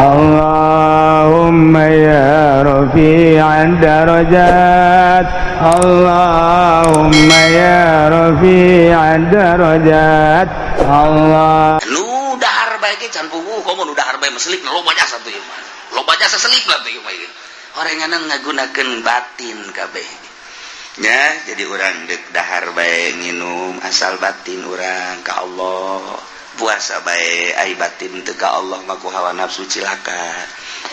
Allahumma ya rafi'ad darajat Allahumma ya rafi'ad darajat Allah nu dahar bae ge can puguh komo nu dahar bae meslik loba jasa tuh ieu mah loba jasa selip lah tuh ieu mah orenganna ngagunakeun batin kabeh nya jadi urang deuk dahar bae nginum asal batin urang ka Allah puasa bae ai batin teu ka Allah mah ku hawa nafsu cilaka.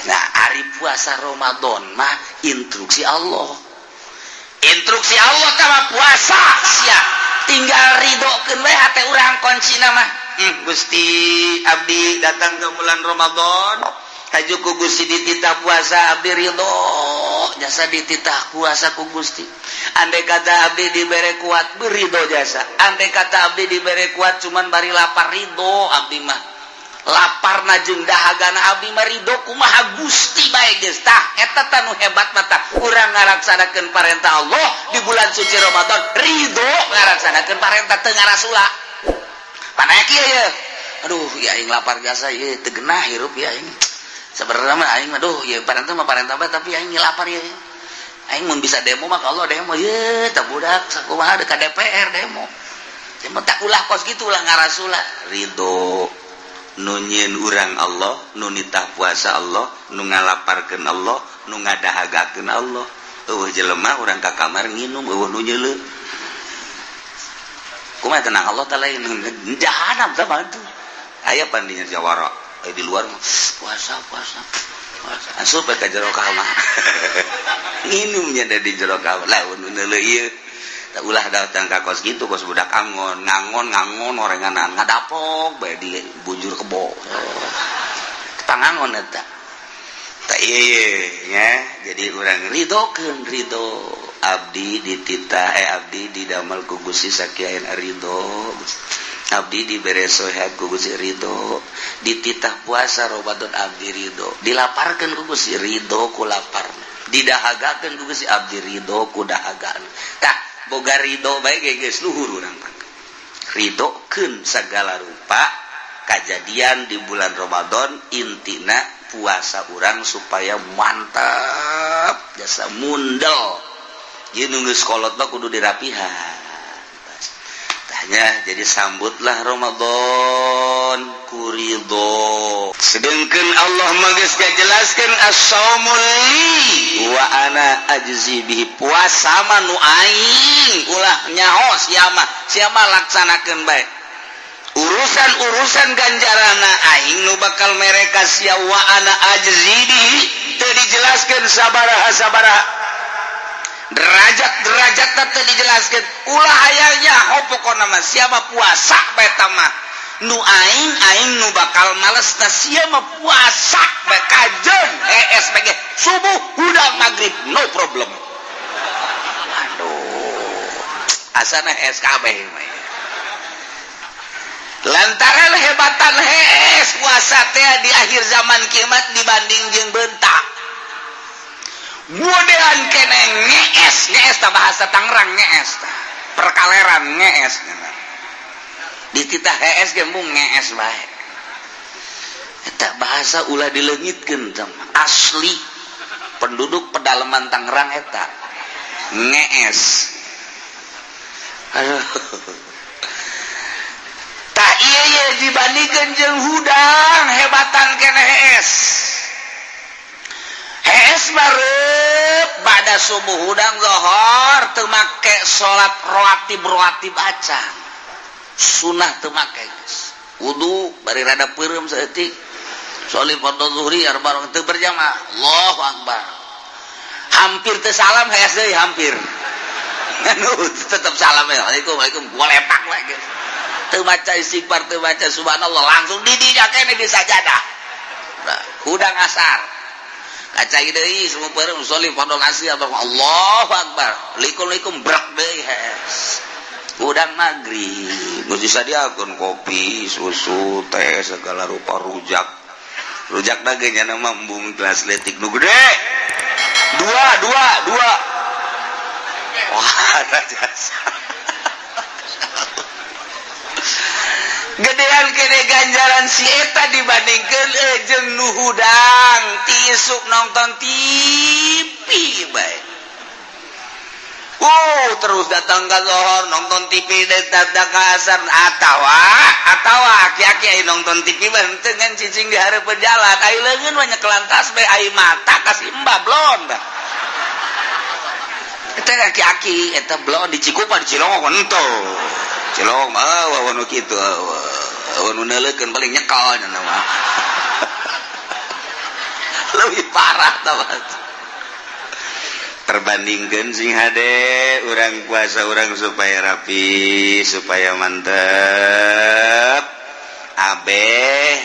Nah ari puasa Ramadan mah instruksi Allah sama puasa sia tinggal ridhokeun we hate urang kuncina mah Gusti abdi datang ke bulan Ramadan haju ku Gusti dititah puasa abdi ridho jasa dititah puasa ku Gusti andai kata abdi dibere kuat berido jasa andai kata abdi dibere kuat cuman bari lapar ridho abdi mah lapar na jeung dahagana abdi mah ridho kumaha Gusti bae geus tah eta tanu hebat mah tah urang ngalaksanakeun parentah Allah di bulan suci Ramadan ridho ngalaksanakeun parentah teu ngarasula panae kieu ye aduh ya aing lapar jasa ye teu genah hirup ya aing sabarna mah aing aduh ye parentah mah parentah bae tapi aing lapar ye aing mun bisa demo mah Allah demo ye tah budak sakumaha deuk ka DPR demo tak ulah kos kitu ulah ngarasula ridho nu nyieun urang Allah nu nitah puasa Allah nu ngalaparkeun Allah nu ngadahagakeun Allah eueuh jelema urang ka kamar nginum eueuh nu nyeuleuh kumaha tenang Allah tah lain jahanam tah bantu aya pandinya jawara di luar puasa asup ka jero kamar nginumnya da di jero kamar laun neuleuh ieu tak ulah datang ka kos gitu kos budak angon orenganan ngadapok bae di bujur kebo pangangon eta tak ieu nya jadi urang ridhokeun ridho abdi dititah abdi didamel ku Gusti sakiaeun ridho abdi dibere sehat ku Gusti ridho dititah puasa Ramadan abdi ridho dilaparkeun ku Gusti ridho ku lapar didahagakeun ku Gusti abdi ridho ku dahagaan tah boga ridho bae geus luhur urang mah ridhokeun sagala rupa kajadian di bulan Ramadan intina puasa urang supaya mantap jasa mundel ieu nu geus kolot mah kudu dirapihan tanya jadi sambutlah Ramadan ku ridho sedengkeun Allah mah geus ngajelaskeun as-shaumul li wa ana ajzi bihi puasa mah nu aing ulah nyaho sia mah laksanakeun bae urusan ganjarana aing nu bakal mereka sia wa ana ajzi bihi teu dijelaskeun sabaraha derajat teu dijelaskeun ulah aya nyaho pokona mah sia mah puasa bae tamah nu aing nu bakal males na sia mah puasa bae kajeun SPG subuh hudang maghrib no problem aduh asana SKB mah lantaran hebatan puasa teh di akhir zaman kiamat dibanding jeung beuntak modelan kene ngees tah bahasa Tangerang ngees tah perkaleran ngees dititah hees ge mung ngees bae eta bahasa ulah dileungitkeun asli penduduk pedalaman Tangerang eta ngees aduh tah ieu ye dibandingkeun jeung hudang hebatan kene hees bareup bada subuh hudang zuhur teu make salat rawatib baca sunah teu make geus wudu bari rada peureum saeutik sholli fardhu zuhri arba teu berjamaah Allahu akbar hampir teu salam hees deui hampir anu tetep salam waalaikumsalam gua lepak we geus teu maca istighfar teu maca subhanallah langsung di dinya kene di sajadah hudang asar kaca deui semua peureum sholli fardhu asar Allahu akbar likum brak deui hees udang maghrib geus disadiakeun kopi susu teh segala rupa rujak dage nya mah embung gelas letik nu gede dua wah jasa gedean kene ganjaran si eta dibandingkeun jeung nu hudang tisuk nonton TV bae. Terus datang ke Zohor nonton TV dadak ka asar atawa aki-aki nonton TV benteu ngan cicing di hareupeun jalan ai leungeun we nyekelan tasbih ai mata kasih embablon da. Eta aki-aki eta blon di Cikupa di Cilongok ento. Cilongok mah wawon kitu. Wawon neuleukeun paling nyekal nya mah. Lebih parah tah. Perbandingkan sing hade urang puasa urang supaya rapi supaya mantep abeh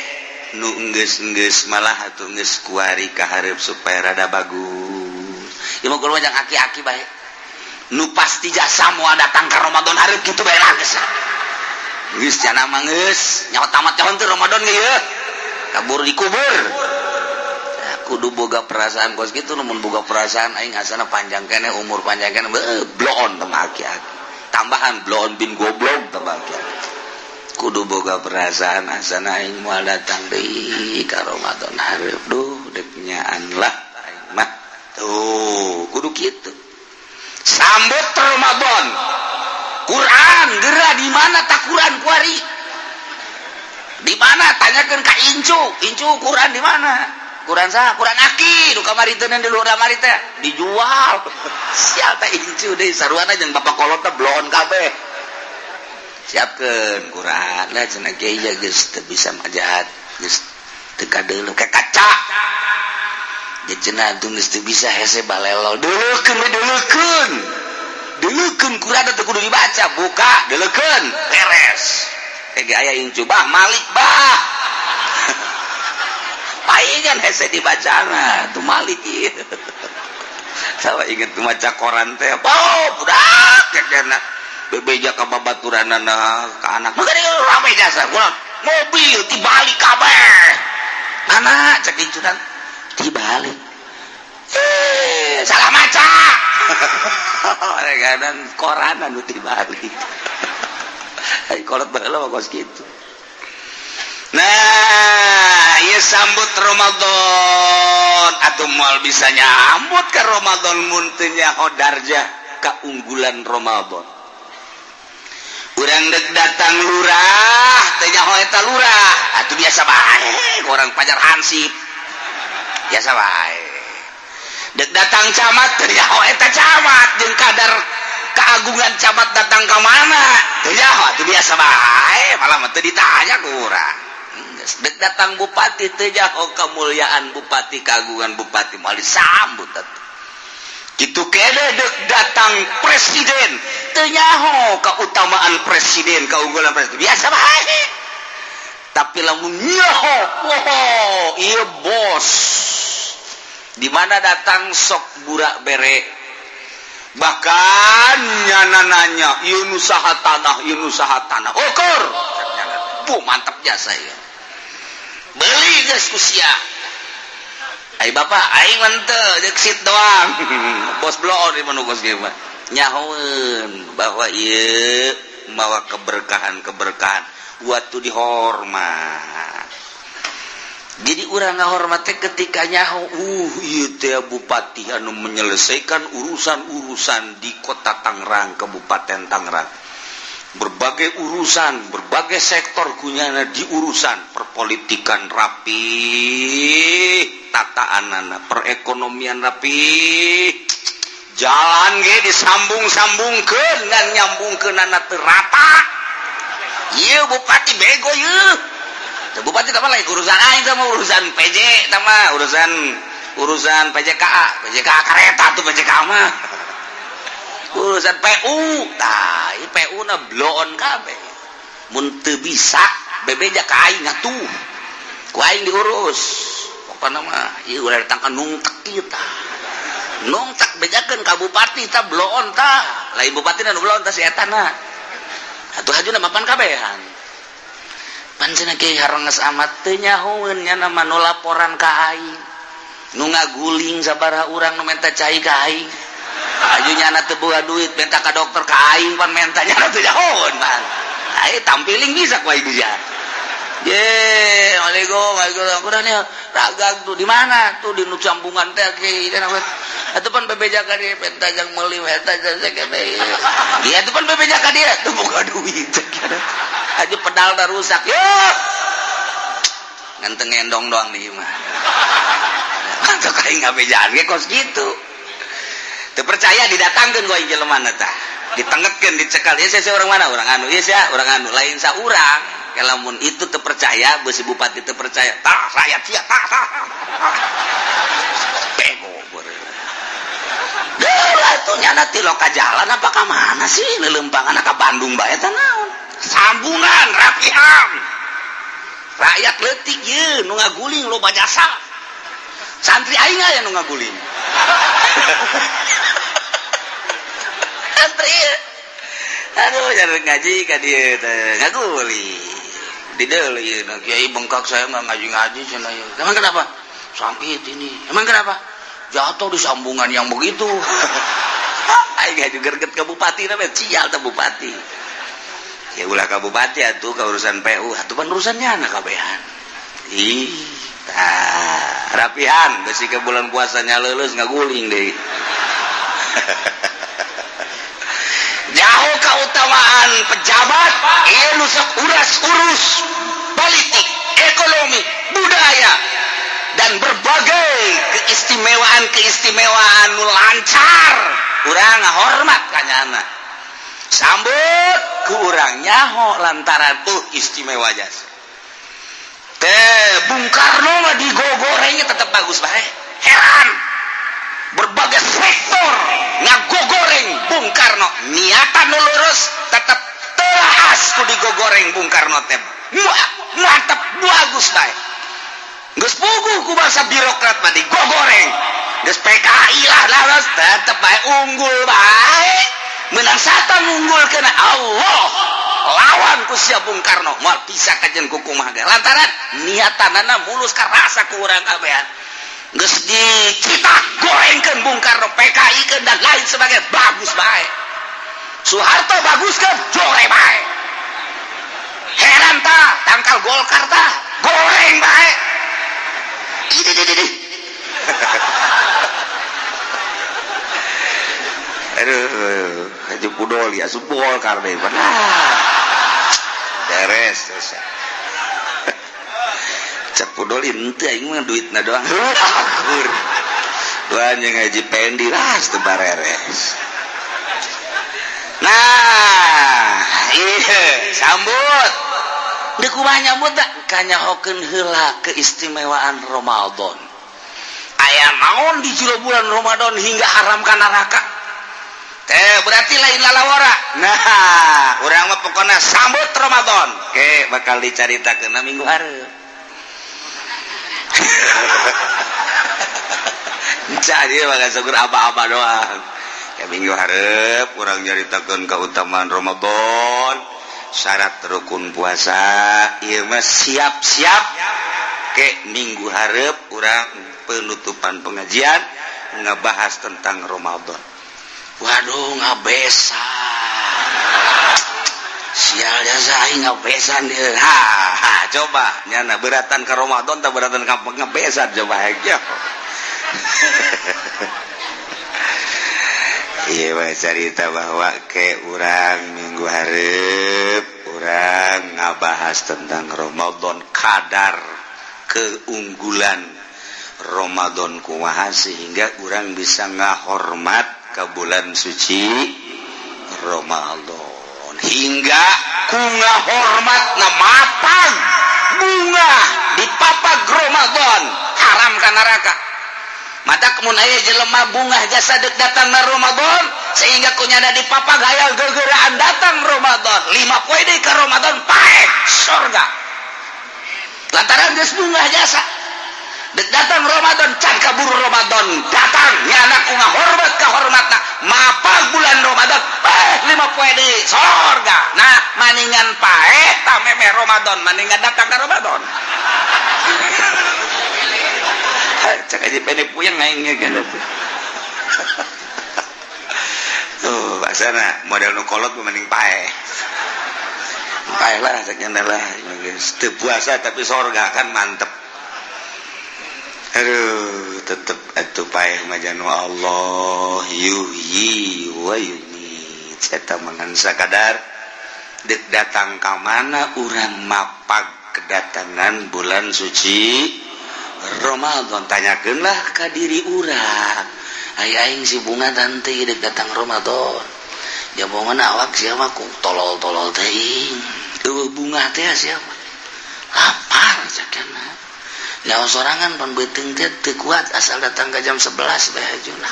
nu enggeus malah atuh geus kuari ka hareup supaya rada bagus ieu mah kudu jeung aki-aki bae nu pasti jasa moal datang ka Ramadan hareup kitu bae lah geus cenah mah geus nyawa tamat tahun teh Ramadan ge yeuh kabur dikubur kudu boga perasaan kos gitu namun boga perasaan aing asana panjang kene umur panjang kene bloon tama aki-aki tambahan bloon bin goblok tama aki-aki kudu boga perasaan asana aing moal datang deui ka Ramadan hareup duh dek nyaan lah aing mah tuh kudu kitu sambut Ramadan Quran geura di mana tak Quran kuari di mana tanyakeun ka Incu Quran di mana Quran sah, Quran aki, nu kamari teh di luar kamari teh dijual. Sial teh incu deui saruana jeung bapak kolot teh bloon kabeh. Siapkeun Quran lah cenah kieu geus teu bisa majahat, geus teu kadeuleuh ka kaca. Ge cenah atuh geus teu bisa hese balelol. Deuleukeun Quran teh kudu dibaca, buka, deuleukeun, beres. Ege aya incu bah Malik bah. Paingan hese dibacana tuh Malik ieu. Sawa inget tuh maca koran teh. Budak kekena bebeja ka babaturanana ka anak. Maka dia rame jasa kurang mobil dibalik kabeh. Mana cek incunan dibalik. Salah maca. Dan koran anu dibalik. Ai kolot baheula kos kitu. Nah, ieu sambut Ramadan atuh moal bisa nyambut ka Ramadan mun teu nyaho darjah kaunggulan Ramadan. Urang dek datang lurah teu nyaho eta lurah, atuh biasa bae orang pajar hansip. Biasa bae. Dek datang camat teu nyaho eta camat jeung kadar keagungan camat datang ka mana? Teu nyaho atuh biasa bae, malah teu ditanya ku urang. Dek datang bupati teu nyaho kemuliaan bupati kagungan bupati moal disambut atuh. Kitu kene dek datang presiden teu nyaho keutamaan presiden keunggulan presiden biasa bae. Tapi lamun nyaho, ieu bos. Di mana datang sok burak bere. Bahkan nyana nanya, ieu nu saha tanah, ukur. Mantap jasa ieu. Beli geus ku sia. Ai bapak aing mah teu deuk sit doang. Bos bloon di mana bos ge mah. Nyahoeun bahwa ieu mawa keberkahan waktu dihormat. Jadi urang ngahormat teh ketika nyaho ieu teh bupati anu menyelesaikan urusan-urusan di Kota Tangerang, Kabupaten Tangerang. Berbagai urusan, berbagai sektor kunyana diurusan perpolitikan rapi, tataanana perekonomian rapi, jalan ge disambung-sambungkeun ngan nyambungkeunana teu rata. Ieu bupati bego ieu. Bupati teh lain urusan aing teh mah urusan PJ teh mah urusan PJK kareta tuh PJK mah. Urusan PU tah ieu PU na bloon kabeh mun teu bisa bebeja ka aing atuh ku aing diurus pokona mah ieu ulah datang ka nungtek ieu tah nungtek bejakeun ka bupati tah bloon tah lain bupati na nu bloon tah si eta na atuh hajuna mapan kabehan pancen ge harenges amat teu nyahoeun nya nama nu laporan ka aing nu ngaguling sabaraha urang nu menta cai ka aing ajunya anak teu boga duit minta ka dokter ka aing pan mentanya teu jahoeun man Ayo tampiling bisa kuai dia. Waalaikumsalam. Kuda nih ragag tuh di mana? Tuh di nu sambungan teh ge teh nama. Atupan bebeja ka dieu pentajang meuli eta sakete. Iya atupan bebeja ka dieu tuh boga duit. Aja pedal dah rusak. Yo. Nganteng endong doang di mah. Atau kayak ngabejaan ge kos gitu. Teu percaya didatangkeun ku jelema tah. Ditengetkeun dicekal. Ieu saya orang mana? Orang anu. Ieu sia orang anu lain saurang. Kalamun itu teu percaya, beusi bupati teu percaya. Tah rakyat sia tah. Bego beureum. Deula atuh nyana ti loka jalan apa ka mana sih leuleumpangan ka Bandung bae tah naon? Sambungan rapihan. Rakyat leutik ieu nu ngaguling loba jasa. Santri aing aya nu ngaguling. Santri. Aduh jarang ngaji ka dieu teh ngaguling. Di deuleu ieu na kiai bengkak saya enggak ngaji-ngaji cenah ieu. Emang kenapa? Sakit ini. Emang kenapa? Jatuh di sambungan yang begitu. Aing ngaju gerget ke bupati na sial teh bupati. Ya ulah ka bupati atuh ka urusan PU, atuh pan urusannya anak kabehan. Ih, tah rapihan besi ke bulan puasanya leuleus ngaguling deui. Jauh keutamaan pejabat ieu nu sok urus politik, ekonomi, budaya dan berbagai keistimewaan nu lancar. Urang ngahormat ka nyana. Sambut ku urang nyaho lantaran istimewa jasa. Bung Karno mah digogorengnya tetap bagus bae. Heran. Berbagai sektor ngagogoreng Bung Karno. Niatan nu lurus tetap telas ku digogoreng Bung Karno teh. Mantap bagus bae. Geus puguh ku bangsa birokrat mah digogoreng. Geus PKI lah laras tetep bae unggul bae. Menang satang unggul kena Allah. Lawan ku sia Bung Karno moal pisah kajen ku kumaha ge. Lantaran niatanana mulus ka rasa ku urang kabehan. Geus dicitak gorengkeun Bung Karno, PKI-keun dan lain sebagainya bagus bae. Soeharto baguskeun jore bae. Heran tah tangkal Golkar tah goreng bae. Ini. Aduh, Haji Pudoli asup Golkar deh. Beres. Cak Pudoli henteu aing mah duitna doang. Akur. Doanya ngaji pendi lah teu bareres. Nah, ieu sambut. Deuk kumaha nyambut da? Kanyahokeun heula keistimewaan Ramadan. Aya naon di jero bulan Ramadan hingga haram ka neraka? Berarti lain lalawara. Nah, urang mah pokona sambut Ramadan. Oke, bakal dicaritakeun minggu hareup. Jadi bakal syukur apa-apa doang. Ya minggu hareup urang nyaritakeun kautamaan Ramadan, syarat rukun puasa, ieu mah siap-siap ke minggu hareup urang penutupan pengajian ngebahas tentang Ramadan. Waduh ngabesan. Sial jasa aing ngabesan dia. Coba nyana beratan ke Ramadan tak beratan ka ngabesan coba aja. Iya mah cerita bahwa ke urang minggu hareup urang ngabahas tentang Ramadan, kadar keunggulan Ramadan kumaha sehingga urang bisa ngahormat ke bulan suci Ramadan hingga ku ngahormatna matang bunga di papag Ramadan haram ka neraka. Mata kemun aya jelema bunga jasa deuk datang na Ramadan sehingga kunyana di papag hayal gegeraan datang Ramadan 5 poe deui ka Ramadan pae surga. Lantaran geus bunga jasa deuk datang Ramadan can kaburu Ramadan datang nyana ku ngahormat ka hormatna mapag bulan Ramadan 5 poe deui surga. Nah maningan pae ta meme Ramadan maningan datang ka Ramadan. Cak aja pene puyeng aing kan tuh. Tuh baksana model nu kolot mending pae. Baiklah sakjana lah geus teu puasa tapi sorga kan mantep. Aduh tetep atuh paeh majanu Allah yuhyi wa yumiit eta mangan sakadar deuk datang ka mana urang mapag kedatangan bulan suci Ramadan. Tanyakeun lah ka diri urang aing si bunga tante deuk datang Ramadan jabongan awak siapa ku tolol-tolol teuing bunga teh siapa lapar sakana nyawa sorangan pan beuteung teh teu kuat asal datang ke jam 11 bae hajuna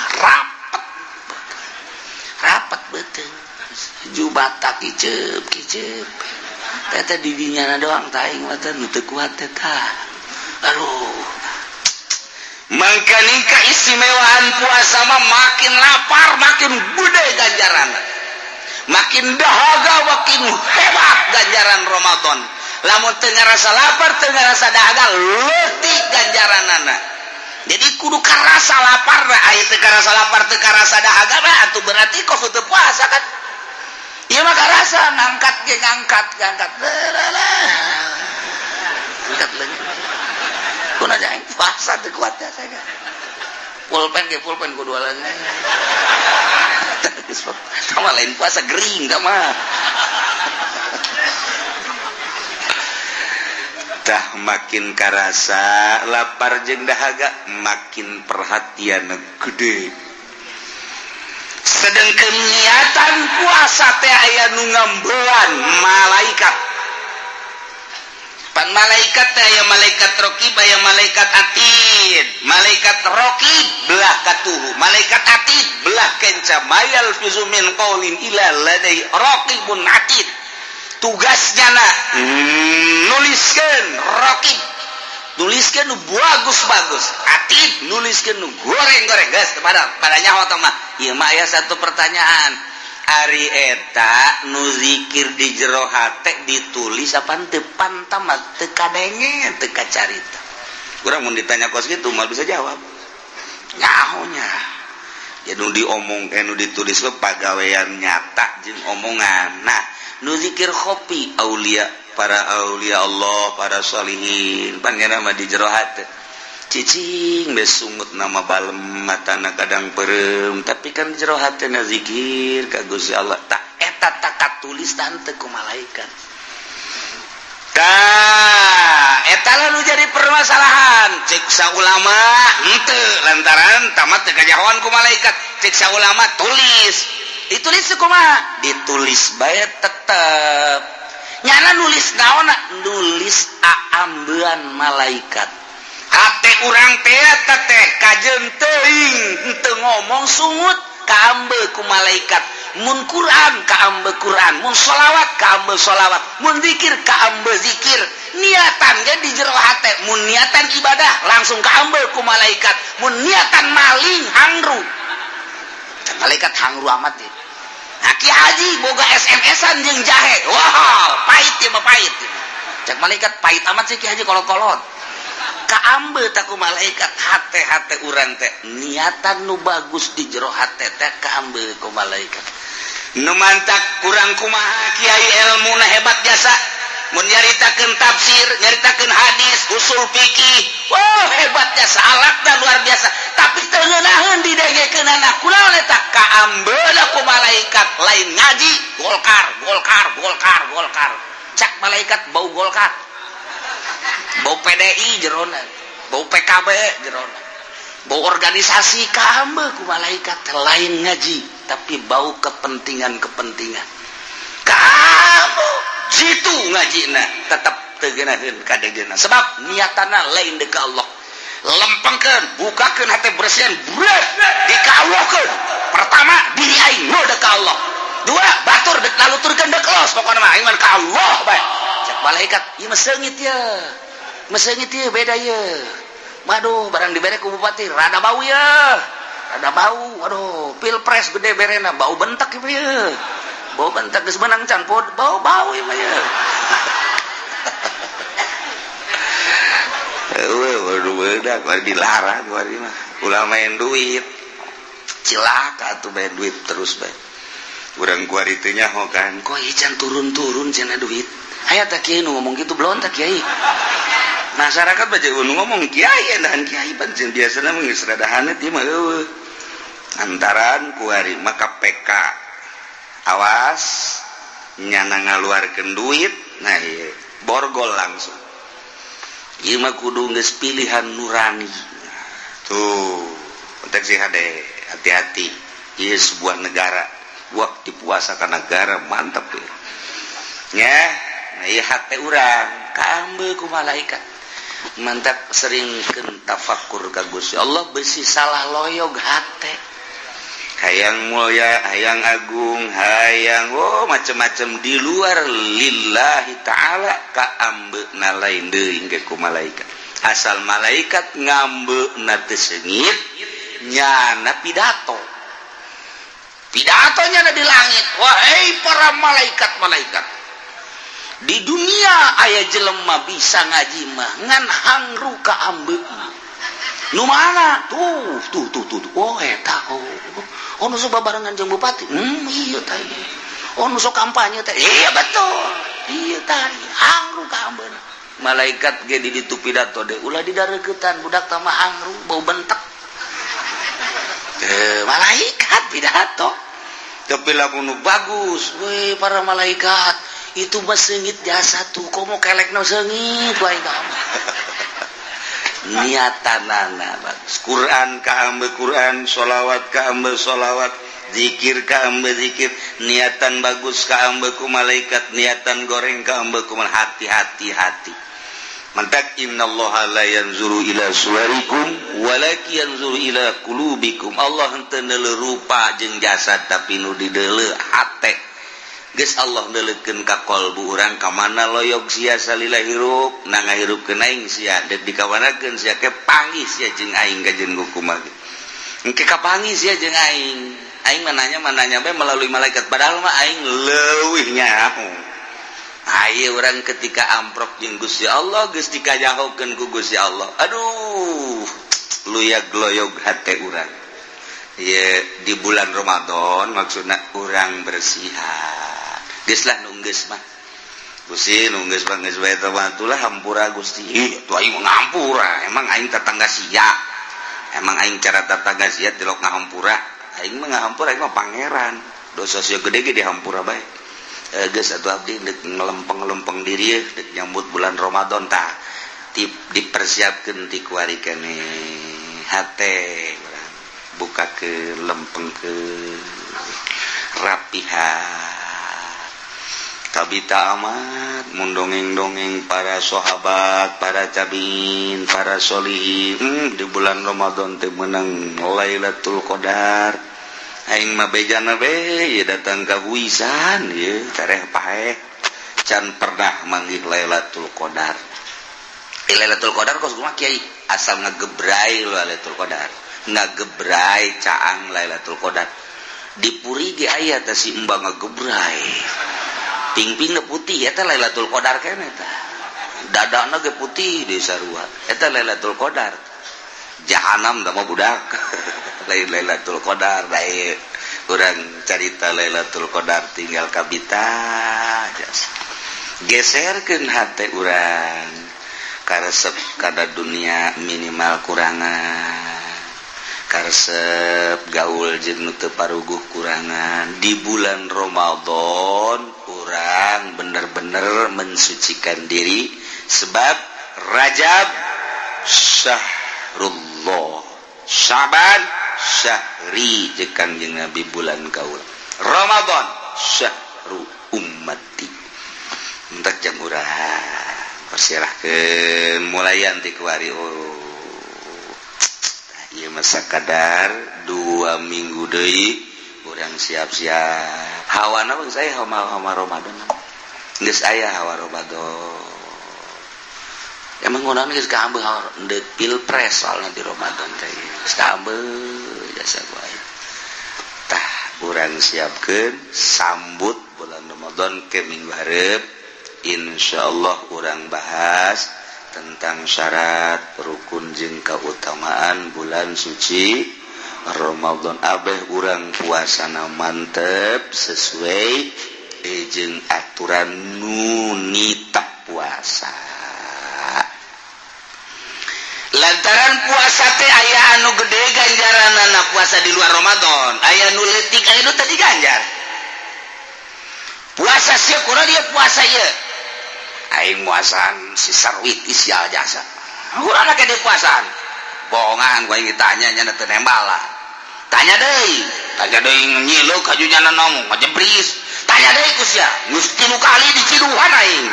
rapat beuteung ju batak kiceup teh di dinyana doang taing mah teh nu teu kuat teh tah aduh mangkani keistimewaan puasa mah makin lapar makin gede ganjaranna makin dahaga makin hebat ganjaran Ramadan. Lamun teu ngarasa lapar teu ngarasa dahaga leutik ganjaranana. Jadi kudu karasa lapar da aya teu karasa lapar teu karasa dahaga mah atuh berarti kok teu puasa kan. Ieu mah karasa ngangkat ge ngangkat. Angkat leungit. Kunaja aing puasa teu kuat ya saya. Pulpen kudu alana. Sama lain puasa gering sama tah makin karasa lapar jeung dahaga makin perhatian gede sedengkeun niatan puasa teh aya nu ngambelan malaikat pan malaikat teh aya malaikat raqib aya malaikat atid malaikat raqib belah katuhu malaikat atid belah kenca mayal fizu min qaulin ila ladai raqibun atid tugasnya nuliskeun raqib nuliskeun nu bagus atid nuliskeun nu goreng-goreng geus pada nyaho teh mah ieu mah aya satu pertanyaan ari eta nu zikir di jero hate ditulis apa teu pantamat teu kadenge teu kacarita urang mun ditanya kos kitu mah bisa jawab nyahonya ya nu diomong nu ditulis ke pagawean nyata jeung omongan nah nu zikir khofi aulia para aulia Allah para sholihin panggana mah di jero hate cicing besungut nama balem matana kadang perem tapi kan jero hatena zikir ka Gusti Allah tak eta tak tulis tante ku malaikat tah eta nu jadi permasalahan cek saulama henteu lantaran tamat teu kajahoan ku malaikat cek saulama tulis ditulis kumaha ditulis bae tetep nyana nulis naonna nulis aambean malaikat hate urang teh teh kajeun teuing henteu ngomong sungut kaambe ku malaikat mun Quran kaambe Quran mun sholawat kaambe sholawat mun zikir kaambe zikir niatan ge di jero hate mun niatan ibadah langsung kaambe ku malaikat mun niatan maling hangru malaikat hangru amat ya Ki Haji boga SMS-an jeung jahe wow pahit ya mah pahit cek malaikat pahit amat sih Ki Haji kolot-kolot kaambe tak ku malaikat hate urang teh niatan nu bagus di jero hate teh kaambe ku malaikat nu mantak kurang kumaha kiai ilmuna hebat jasa mun nyaritakeun tafsir nyaritakeun hadis usul fikih wah hebat jasa alatna luar biasa tapi teu ngeunaheun didengekeun anak kunaon eta kaambe ku malaikat lain ngaji golkar cak malaikat bau golkar bau PDI jerona bau PKB jerona bau organisasi kaambe ku malaikat lain ngaji tapi bau kepentingan kamu situ ngajina tetap teugeunahkeun ka degeuna sebab niatana lain deuk Allah lempengkeun bukakeun hate bersihan dikawuhkeun pertama diri aing nu deuk ka Allah dua batur deuk laluturkeun deuk Allah pokona mah aing mah ka Allah bae cek malaikat ieu mah seungit ye meseungit ieu beda ye waduh barang dibere ku bupati rada bau ye rada bau aduh pilpres gede berena bau bentak ieu ye bau bentak geus menang can bau ieu mah ye waduh bedak bari dilarang bari mah ulah main duit cilaka tuh main duit terus bae urang kuari teh nyaho kan kok ican turun-turun cenah duit Aya tak kiai nu ngomong gitu belum tak kiai. Masyarakat baca nu ngomong kiai dan kiai pancen biasana mah geus rada hanet ieu mah eueuh. Antaran kuari maka PK. Awas nyana ngaluarkeun duit, nah ieu borgol langsung. Ieu mah kudu geus pilihan nurani. Tuh, konteks hade, hati-hati. Ieu sebuah negara. Waktu puasa ka negara mantap ya. Nya, nah ieu hate urang kaambeu ku malaikat. Mantap seringkeun tafakkur ka Gusti Allah beusi salah loyog hate. Hayang mulia, hayang agung, hayang macam-macam di luar lillahi ta'ala ka ambeuna lain deui engke ku malaikat. Asal malaikat ngambeuna teu seungit nyana pidato. Pidatonya ada di langit. Wahai para malaikat-malaikat. Di dunia aya jelema bisa ngaji mah ngan hangru ka ambeuna. Nu mana? Tuh. Oh eta oh nu sok babarengan jeung bupati. Iya tah. Oh nu sok kampanye teh. Iya betul. Iya tah. Hangru ka ambeuna. Malaikat ge di ditu pidato deui ulah didareuketan budak tah mah hangru bau bentek. Malaikat pidato. Tapi lagu nu bagus, weh para malaikat itu mah seungit jasa tuh, komo kelekna seungit wae kamu. Niatanana bagus. Quran ka ambe Quran, sholawat ka ambe sholawat, zikir ka ambe zikir, niatan bagus ka ambe ku malaikat, niatan goreng ka ambe ku hati-hati. Mantak innallaha la yanzuru ila suwarikum walakin yanzuru ila qulubikum. Allah henteu neuleuh rupa jeung jasad tapi nu dideuleuh hate. Geus Allah neuleukeun ka qalbu urang ka mana loyog sia salila hirup na ngahirupkeun aing sia dek dikawanakeun sia ke panggih sia jeung aing ka jeung kumaha. Engke kapanggih sia jeung aing. Aing mananya bae melalui malaikat padahal mah aing leuwih nyaho. Ayo orang ketika amprok jeung Gusti Allah geus dikajahokeun ku Gusti Allah. Aduh, luyag gloyog hate urang. Ieu di bulan Ramadan maksudna urang bersihan. Geus lah nu geus mah. Gusti nu geus mah geus bae teh batulah hampura Gusti. Ih, tuh aing ngahampura. Emang aing tetangga sia. Emang aing cara tetangga sia tilok ngahampura. Aing mah ngahampura aing mah pangeran. Dosa sia gede ge dihampura bae. Geus atuh abdi dek ngelempeng diri dek nyambut bulan Ramadan tah dipersiapkeun ti kuari kene hate buka ke lempeng ke rapihan kabita amat mundongeng-dongeng para sahabat para tabiin para sholihin di bulan Ramadan teh meunang Lailatul Qadar. Aing mah bejana be datang ka buisan ye tareh paeh can pernah manggih Lailatul Qadar. Lailatul Qadar kos kumaha kiai asal ngagebrai Lailatul Qadar. Ngagebrai caang Lailatul Qadar. Di puri ge aya teh si embang ngagebrai. Pingpingna putih eta Lailatul Qadar keneh tah. Dadana ge putih di sarua. Eta Lailatul Qadar. Jahanam da mah budak. Lain Lailatul Qadar bae urang carita Lailatul Qadar tinggal kabita geserkeun hate urang karesep kada dunia minimal kurangan karesep gaul jeung nu teu paruguh kurangan di bulan Ramadan urang bener-bener mensucikan diri sebab Rajab syahrullah Syaban syahri jekan jeung Nabi bulan kaula Ramadan syahru ummati entek jam urang persirahkeun mulayan ti kuari ieu mah sakadar 2 minggu deui urang siap-siap hawana beung saya hawa Ramadan geus aya hawa Ramadan emang ngonan geus kaambeuh ndek pilpres soalna di Ramadan teh geus kaambeuh jasa bae tah urang siapkeun sambut bulan Ramadan ke minggu hareup insyaallah urang bahas tentang syarat rukun jeung kautamaan bulan suci Ramadan abeh urang puasana mantep sesuai jeung aturan nu nitah puasa. Lantaran puasa teh aya anu gede ganjaranna puasa di luar Ramadan, aya nu leutik aya nu tadi ganjar. Puasa sia kumaha dia puasa ieu? Aing muasan si sarwit isial jasa. Urang ge di puasaan. Bohongan gua yang ditanya nya teu nembala. Tanya deui nyileuk kajunyana naon ngajebris. Tanya deui ku sia, geus 3 kali diciduhan aing.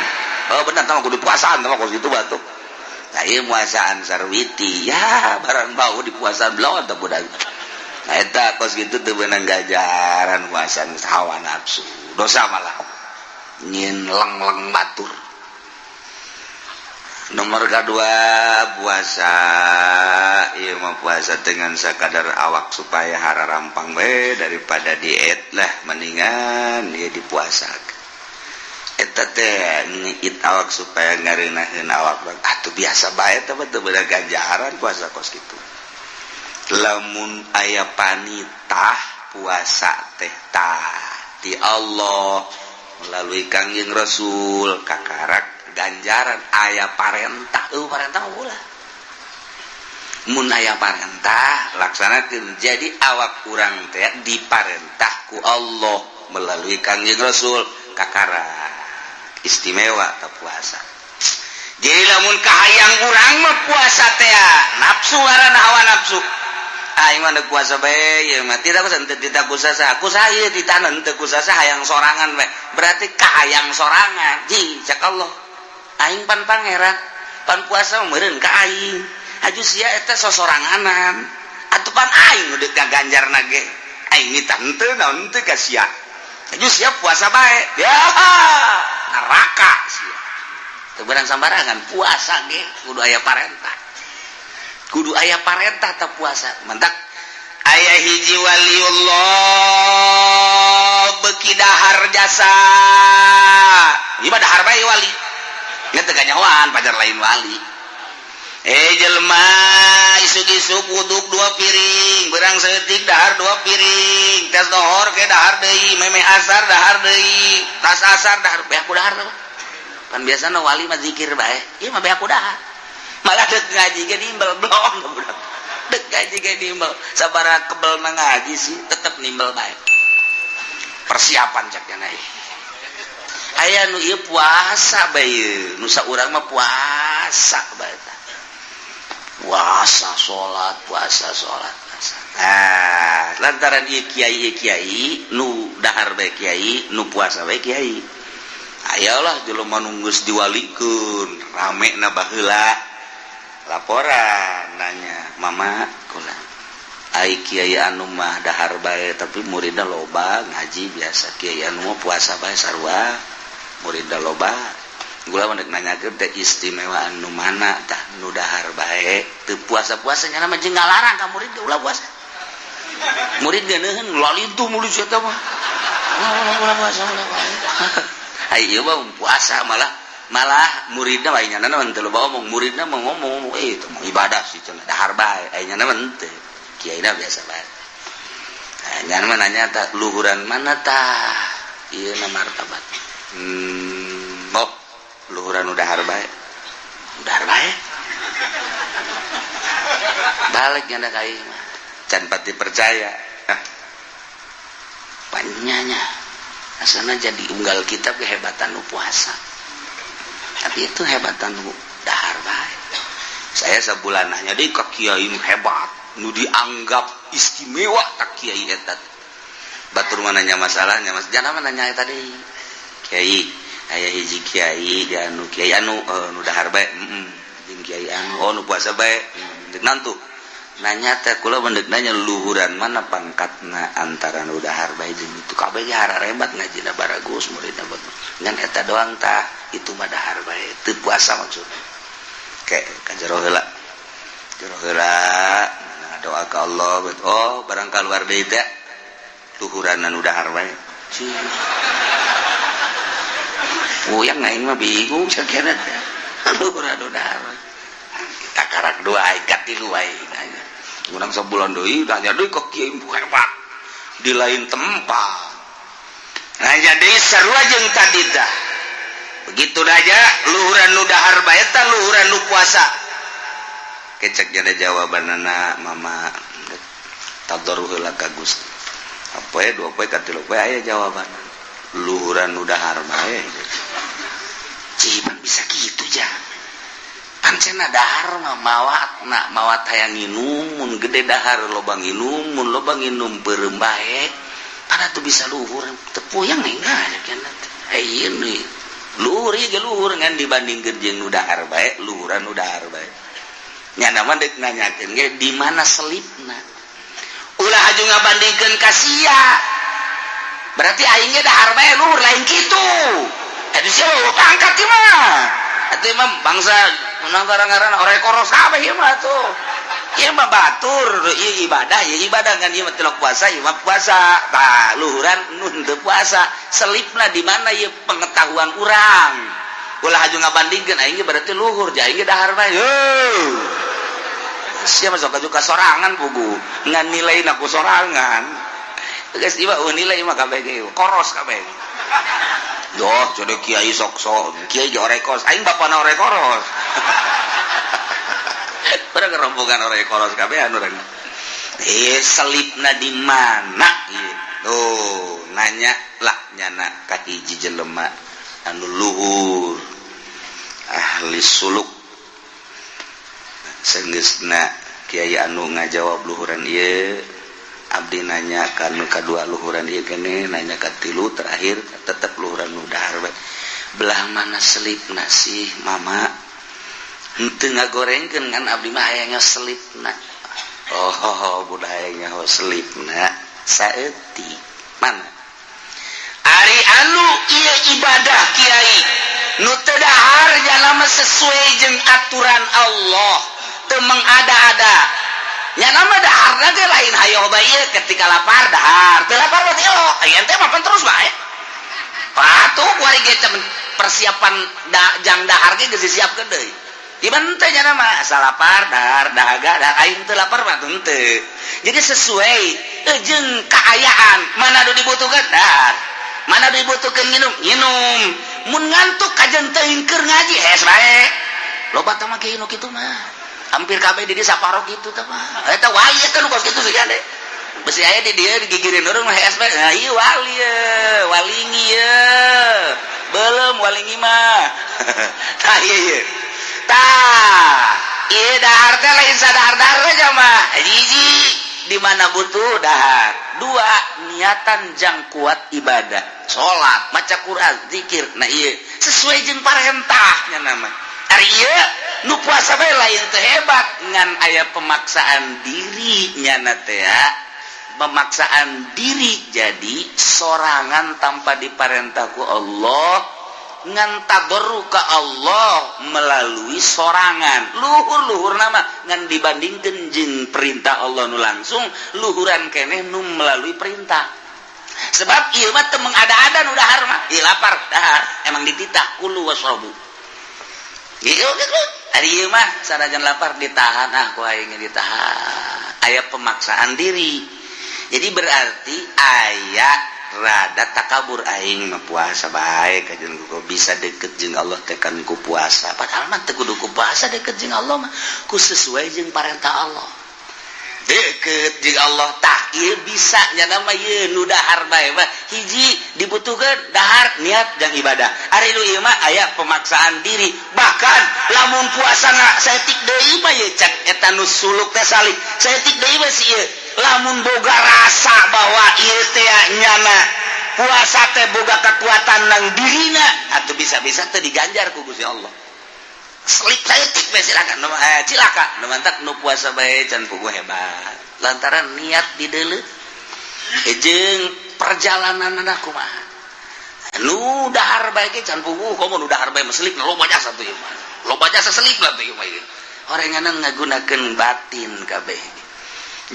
Oh bener tah kudu puasaan tah kos kitu batuk. Nah ieu puasaan sarwiti. Ya barang bau di puasaan belon teh budak. Nah eta kos kitu teu beunang gajaran puasaan hawa nafsu. Dosa malah nyin leng-leng batur. Nomor kedua puasa ieu mah puasa dengan sakadar awak supaya hara rampang we daripada diet lah mendingan ieu dipuasakeun. Eta teh ngiit awak supaya ngareunaheun awak atuh biasa bae teh teu beunang ganjaran puasa kos kitu. Lamun aya panitah puasa teh tah di Allah melalui Kangjeng Rasul kakarak ganjaran aya parentah parentah ulah mun aya parentah laksanakeun jadi awak urang teh diparentah ku Allah melalui Kangjeng Rasul kakarak istimewa ta puasa. Jadi lamun kahayang urang mah puasa teh nafsu ngaranna hawa nafsu. Aing mah puasa bae ieu mah tidak kusan tidak kusasa. Kusaha ieu ditanen teu kusasa hayang sorangan we. Berarti kahayang sorangan. Ji cak Allah. Aing pan pangeran pan puasa meureun ka aing. Aju sia eta sosoranganan. Atuh pan aing udah ganjarna ge. Aing mitah henteu naon teu ka sia. Aju sia puasa bae. Ya neraka sia. Teu beurang sambarangan puasa ge kudu aya parentah. Kudu aya parentah ta puasa mentak aya hiji waliullah beuki dahar jasa ieu dahar bae wali nya teu ganyahoan pajar lain wali jelema isuk-isuk wuduk 2 piring beurang saeutik dahar 2 piring tes dohor ke dahar deui meme asar dahar deui tas asar dahar bae ku dahar kan biasana wali mah zikir bae ieu mah bae ku dahar malah dek ngaji ke nimbel belum dek ngaji ke nimbel sabaraha kebel ngaji sih tetep nimbel baik persiapan caknya naik aya nu ieu puasa bae nu saurang mah puasa bae puasa salat nah lantaran ieu kiai nu dahar bae kiai nu puasa bae kiai ayolah jelema nu geus diwalikeun ramena baheula laporan nanya mama kula ai kiai anu mah dahar bae tapi muridna loba ngaji biasa kiai anu mah puasa bae sarua muridna loba gula mah nanyakeun teh istimewa anu mana tah nu dahar bae teu puasa-puasa nya mah jeung ngalarang ka murid ulah puasa murid geuneun lalitu mulut eta mah ulah puasa ai ieu mah puasa malah muridna bae nya naon teu loba omong muridna mah ngomong itu mah ibadah sih cenah dahar bae aya nya naon teu kiaina biasa bae nya mah nanya tah luhuran mana tah ieu na martabat oh luhuran nu dahar bae balik nya ka ieu mah can pati percaya panyanya asana jadi unggal kitab kehebatan nu puasa tapi itu hebatan nu dahar bae saya sabulan nanya deui ka kiai nu hebat nu dianggap istimewa tak kiai eta batur mana nanya masalahnya mas jangan nanya tadi kiai aya hiji kiai anu kiai anu nu dahar bae jeung kiai anu nu puasa bae deuk nantu nanya teh kula mendeuk nanya luhuran mana pangkatna antara nu dahar bae jeung itu kabeh ge hararebat ngajina baragus muridna buat ngan eta doang tah itu mah dahar bae teu puasa maksudna kayak kajero heula doa ka Allah barang kaluar deui teh luhuran anu dahar bae yang aing mah bingung sakena teh luhuran anu dahar kita karak doa ikat tilu wae urang sabulan deui tanya deui ka kiai hebat di lain tempat Nah jadi sarua jeung tadi tah begitu aja luhuran nu dahar bae tah luhuran nu puasa kecek jadi jawabanana mama tadoruh heula ka Gusti apoe dua poe ka tilu poe aya jawaban luhuran nu dahar bae ciban bisa kitu ja pancena dahar mah mawat hayang nginum mun gede dahar loba nginum mun loba nginum beureum bae pada tuh bisa luhur tepuyang nih nggak kan ini luhur ya luhur kan dibandingkeun jeung nu dahar bae luhuran nu dahar bae nya nama dek nanyakeun ge di mana selipna ulah aju ngabandingkeun ka sia berarti aing ge dahar bae luhur lain kitu eta sia pangkat ieu mah atuh mah bangsa menang ngaran orek koros kabeh ieu mah tuh ieu mah batur ieu ibadah kan ieu mah tilok puasa ieu mah puasa tah luhuran nun teu puasa selipna di mana ieu pengetahuan urang ulah aju ngabandingkeun aing ge berarti luhur ja aing ge dahar bae sia mah sok aju kasorangan pugu ngan nilaina ku sorangan geus tiba nilai mah kabeh ge koros kabeh Yoh, jadi kiai sok-sok, kiai orek koros, aing bapana orek koros. Pada kerombongan orek koros kabehan orang. Selipna di mana? Tuh, nanya lah nyana ka hiji jelema anu luhur, ahli suluk. Seungeusna kiai anu ngajawab luhuran ieu. Abdi nanya kanu kadua luhuran ieu keneh nanya katilu terakhir tetep luhuran nu dahar bae belah mana selipna sih mama henteu ngagorengkeun kan abdi mah hayangnya selipna oh budayanya selipna saeuti mana ari anu ieu ibadah kiai nu teu dahar jalama sesuai jeung aturan Allah teu mengada-ada nya nama daharna ge lain hayo bae ketika lapar dahar teu lapar mah teu aya teh mapan terus bae patuh kuari ge persiapan jang dahar ge geus disiapkeun deui iman teh nya nama asal lapar dahar dahaga dahar aing teu lapar mah teu jadi sesuai jeung kaayaan mana anu dibutuhkeun dahar mana anu dibutuhkeun nginum mun ngantuk kajen teuing keur ngaji hes bae loba teh mah kieu nu kitu mah hampir kabeh di dieu saparok kitu teh mah eta wali eta nu kos kitu sih ade besi aya di dieu digigireun urang mah SP nah ieu wali walingi belum walingi mah tah ieu tah ieu dahar teh lain sadahar-dahar aja mah hiji di mana butuh dahar dua niatan jang kuat ibadah salat maca Quran zikir nah ieu sesuai jeung parentahnya nama ari ieu nu puasa bae lain teh hebat ngan aya pemaksaan diri nyana teh pemaksaan diri jadi sorangan tanpa diparentah ku Allah ngan tabarruk ka Allah melalui sorangan luhur nama ngan dibandingkeun jeung perintah Allah nu langsung luhuran keneh nu melalui perintah sebab ieu mah teu mengada-ada nu dahar mah ieu lapar dahar emang dititah kulu wasrobu gitu hari ieu mah sanajan lapar ditahan ku aing ditahan aya pemaksaan diri jadi berarti aya rada takabur aing mah puasa bae kajen ku bisa deket jeung Allah teh kan ku puasa padahal mah teu kudu ku puasa deket jeung Allah mah ku sesuai jeung parentah Allah deket jeung Allah tah ieu bisa nya nama ieu nu dahar bae mah hiji dibutuhkeun dahar niat jeung ibadah ari nu ieu mah aya pemaksaan diri bahkan lamun puasana saeutik deui mah ye cak eta nu suluk teh salik saeutik deui mah si ieu lamun boga rasa bahwa ieu teh nyana puasa teh boga kekuatan nang dirina atuh bisa-bisa teh diganjar ku Gusti Allah selip saeutik bae silakan cilaka nu mantap nu puasa bae can puguh hebat lantaran niat di deuleu jeung perjalananna kumaha nu dahar bae ge can puguh komo nu dahar bae meslip loba jasa tuh ieu mah loba jasa selip lah tuh ieu mah orenganna ngagunakeun batin kabeh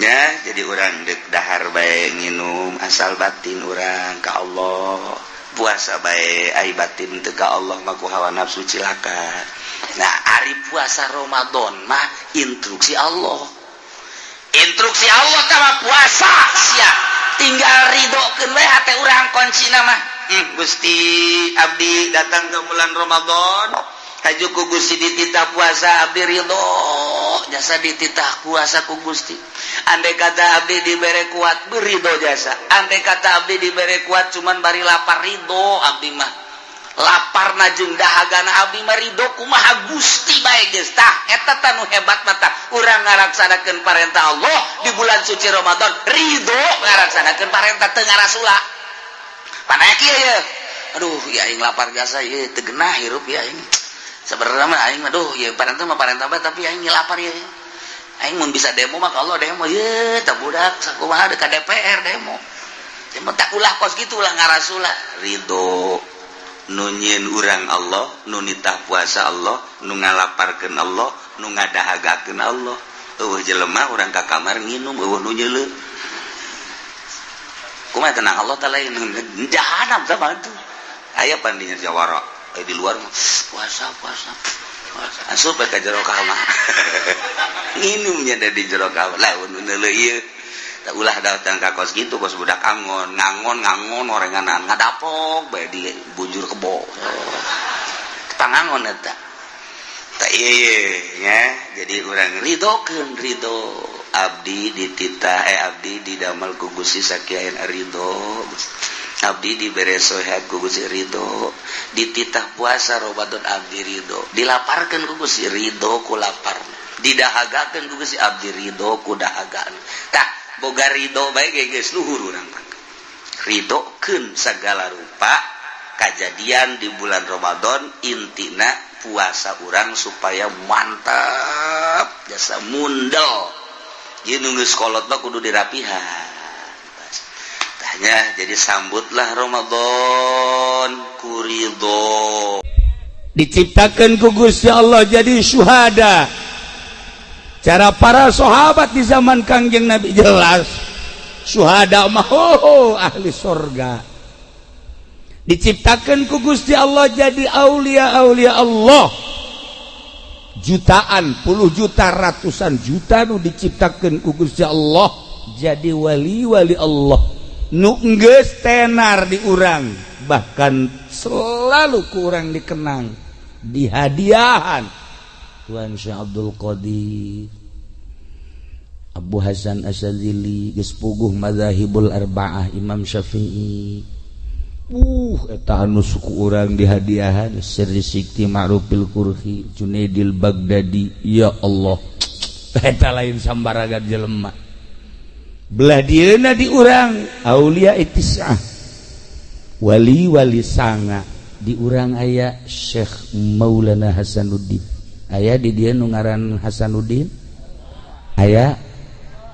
nya jadi urang deuk dahar bae nginum asal batin urang ka Allah puasa bae ai batin teu ka Allah mah ku hawa nafsu cilaka nah ari puasa Ramadan mah instruksi Allah teh puasa sia tinggal ridokeun we hate urang kuncina mah Gusti abdi datang ke bulan Ramadan haju ku Gusti dititah puasa abdi ridho jasa dititah puasa ku Gusti andai kata abdi dibere kuat beridho jasa andai kata abdi dibere kuat cuman bari lapar ridho abdi mah lapar na jeung dahagana abdi mah ridho kumaha Gusti bae geus tah eta tanu hebat mata urang ngaraksanakeun parentah Allah di bulan suci Ramadan ridho ngaraksanakeun parentah teu ngarasula panaya kieu ye aduh ya aing lapar jasa ye teu genah hirup ya aing sebenarnya mah aing aduh ya parentah mah parentah bae tapi aing lapar ye aing mun bisa demo mah kalau demo ye tah budak sakumaha ka DPR demo tak ulah kos kitu ulah ngarasula ridho nu nyieun urang Allah nu nitah puasa Allah nu ngalaparkeun Allah nu ngadahagakeun Allah eueuh jelema urang ka kamar nginum eueuh nu nyeuleuh kumaha tenang Allah teh lain jahanam teh bantu aya pan di jawara di luar puasa asup ka jero kamar nginum nya di jero kamar laun neuleuh ieu tak ulah datang ka kos gitu kos budak ngangon orenganan ngadapok bae di bujur kebo pangangon eta tak ieu nya jadi urang ridhokeun ridho abdi dititah abdi didamel ku Gusti sakieu ridho abdi dibere sehat ku Gusti ridho dititah puasa Ramadan abdi ridho dilaparkeun ku Gusti ridho ku lapar didahagakeun ku Gusti abdi ridho ku dahagaan tah boga ridho bae geus luhur urang ridhokeun sagala rupa kajadian di bulan Ramadan intina puasa urang supaya mantap jasa mundel ieu nu geus kolot mah kudu dirapihan tanya jadi sambutlah Ramadan ku ridho diciptakeun ku Gusti Allah jadi syuhada. Cara para sahabat di zaman Kangjeng Nabi jelas syuhada mah ahli surga diciptakeun ku Gusti Allah jadi aulia Allah jutaan puluh juta ratusan juta nu diciptakeun ku Gusti Allah jadi wali Allah nu geus tenar di urang bahkan selalu ku urang dikenang di hadiahan Tuan Syekh Abdul Qadir Abu Hasan Asyadzili geus puguh madzhabul arba'ah Imam Syafi'i eta anu suku urang dihadiahan Sri Sikti Ma'rufil Qurhi Junaidil Baghdadi ya Allah eta lain sambaragan jelema belah dieuna di urang aulia tis'ah wali sanga di urang aya Syekh Maulana Hasanuddin aya di dia nu ngaran Hasanuddin aya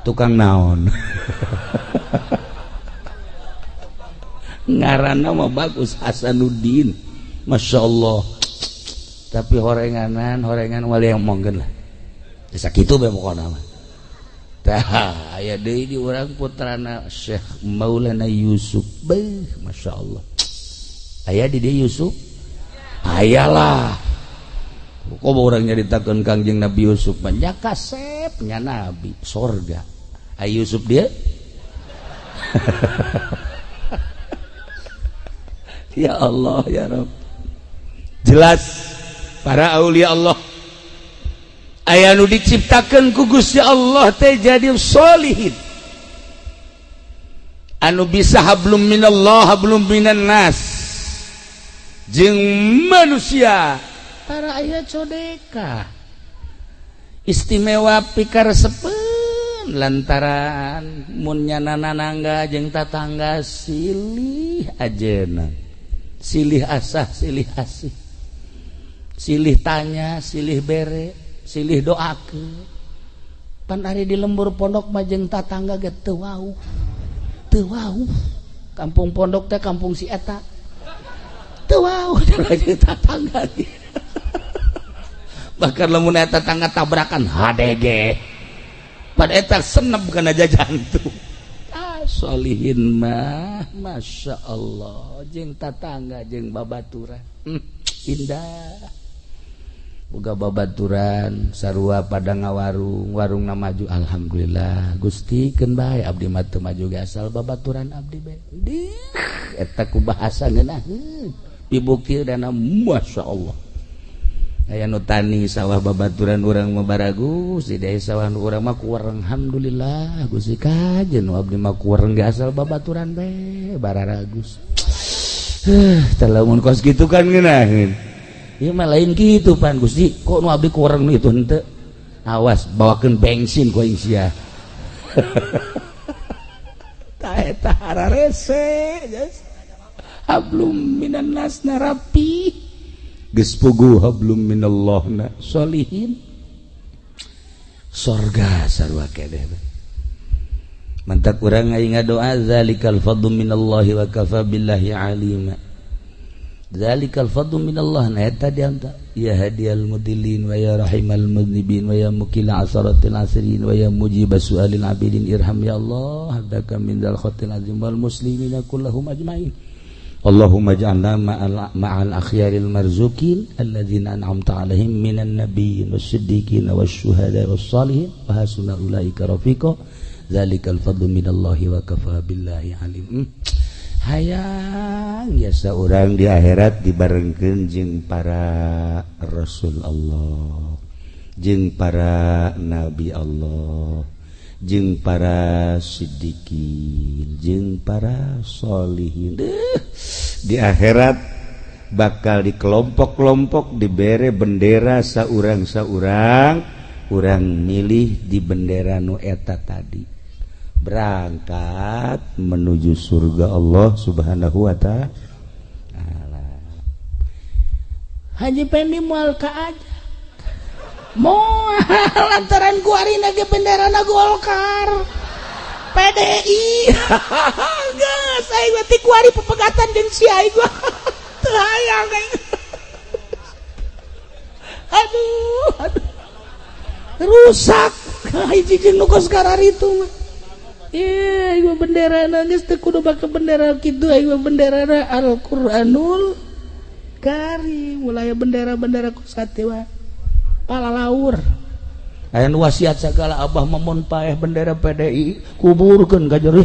tukang naon ngaranna mah bagus Hasanuddin Masya Allah tapi horengan wali yang monggen lah sakitu bae pokona mah tah aya deui di urang putrana Syekh Maulana Yusuf Masya Allah aya di dia Yusuf ayalah kok orang nyaritakeun Kangjeng Nabi Yusuf nya kasepnya Nabi sorga aya Yusuf dia ya Allah ya Rabb jelas para aulia Allah aya nu diciptakeun ku Gusti Allah teh jadi sholihin anu bisa hablum minallah hablum minan nas jeung manusia para ayat codeka istimewa pikaresepeun lantaran mun nyanana nangga jeung tatangga silih ajeuna silih asah silih asih silih tanya silih bere silih doakeun pan ari di lembur pondok mah jeung tatangga ge teu wauh kampung pondok teh kampung si eta teu wauh jeung tatangga bahkan lamun eta tangga tabrakan HDG pada eta senep kana jantung sholihin mah Masya Allah jeung tatangga jeung babaturan indah boga babaturan sarua pada ngawarung warung na maju alhamdulillah Gusti keun bae abdi mah teu maju ge asal babaturan abdi bae eta ku bahasa ngeunaheun pibuktieudan masyaallah aya nu tani sawah babaturan urang mah baragus di daerah sawah nu urang mah kuwareng alhamdulillah Gusti kajen nu abdi mah kuwareng ge asal babaturan bae bararagus tah lamun kos kitu kan ngeunaheun ieu mah lain kitu pan Gusti kok nu abdi kuwareng itu henteu awas bawakeun bensin ku aing sia tah eta hararese hablum minan nas narapi geus puguh hablum minallahna sholihin sorga sarua kedeh mantap urang aing ngadoa zalikal fadlu minallahi wa kafa billahi alima zalikal fadlu minallah na eta dianta ya hadiyal mudillin wa ya rahimal mudnibin wa ya mukila asaratil asirin wa ya mujibas sualil abidin irham ya Allah hadaka min dal khatil azim wal muslimina kullahum ajmain Allahumma ja'alna ma'al akhyaril marzukin alladzina an'amta 'alaihim minan nabiyyin wasyiddiqin wasyuhada wassalihin wa hasuna ulaika rafiqa zalikal fadlu minallahi wa kafa billahi alim hayang biasa orang di akhirat dibarengkeun jeung para rasul Allah jeung para nabi Allah jeung para siddiqin jeung para sholihin di akhirat bakal dikelompok-kelompok dibere bendera saurang-saurang urang milih di bendera nu eta tadi berangkat menuju surga Allah subhanahu wa ta'ala. Haji Pendi moal ka aja moal lantaran kuarina ge benderana Golkar PDI geus aing mah ti kuari pepegatan jeung si aing gua teu hayang aing aduh rusak hiji jeung nu kos kararitu mah iya ieu benderana geus teu kudu make bendera kitu ieu benderana Al-Qur'anul Karim mulai bendera-bendera kos katiwa palalaur aya nu wasiat sagala abah mamon paeh bendera PDI kuburkeun ka jero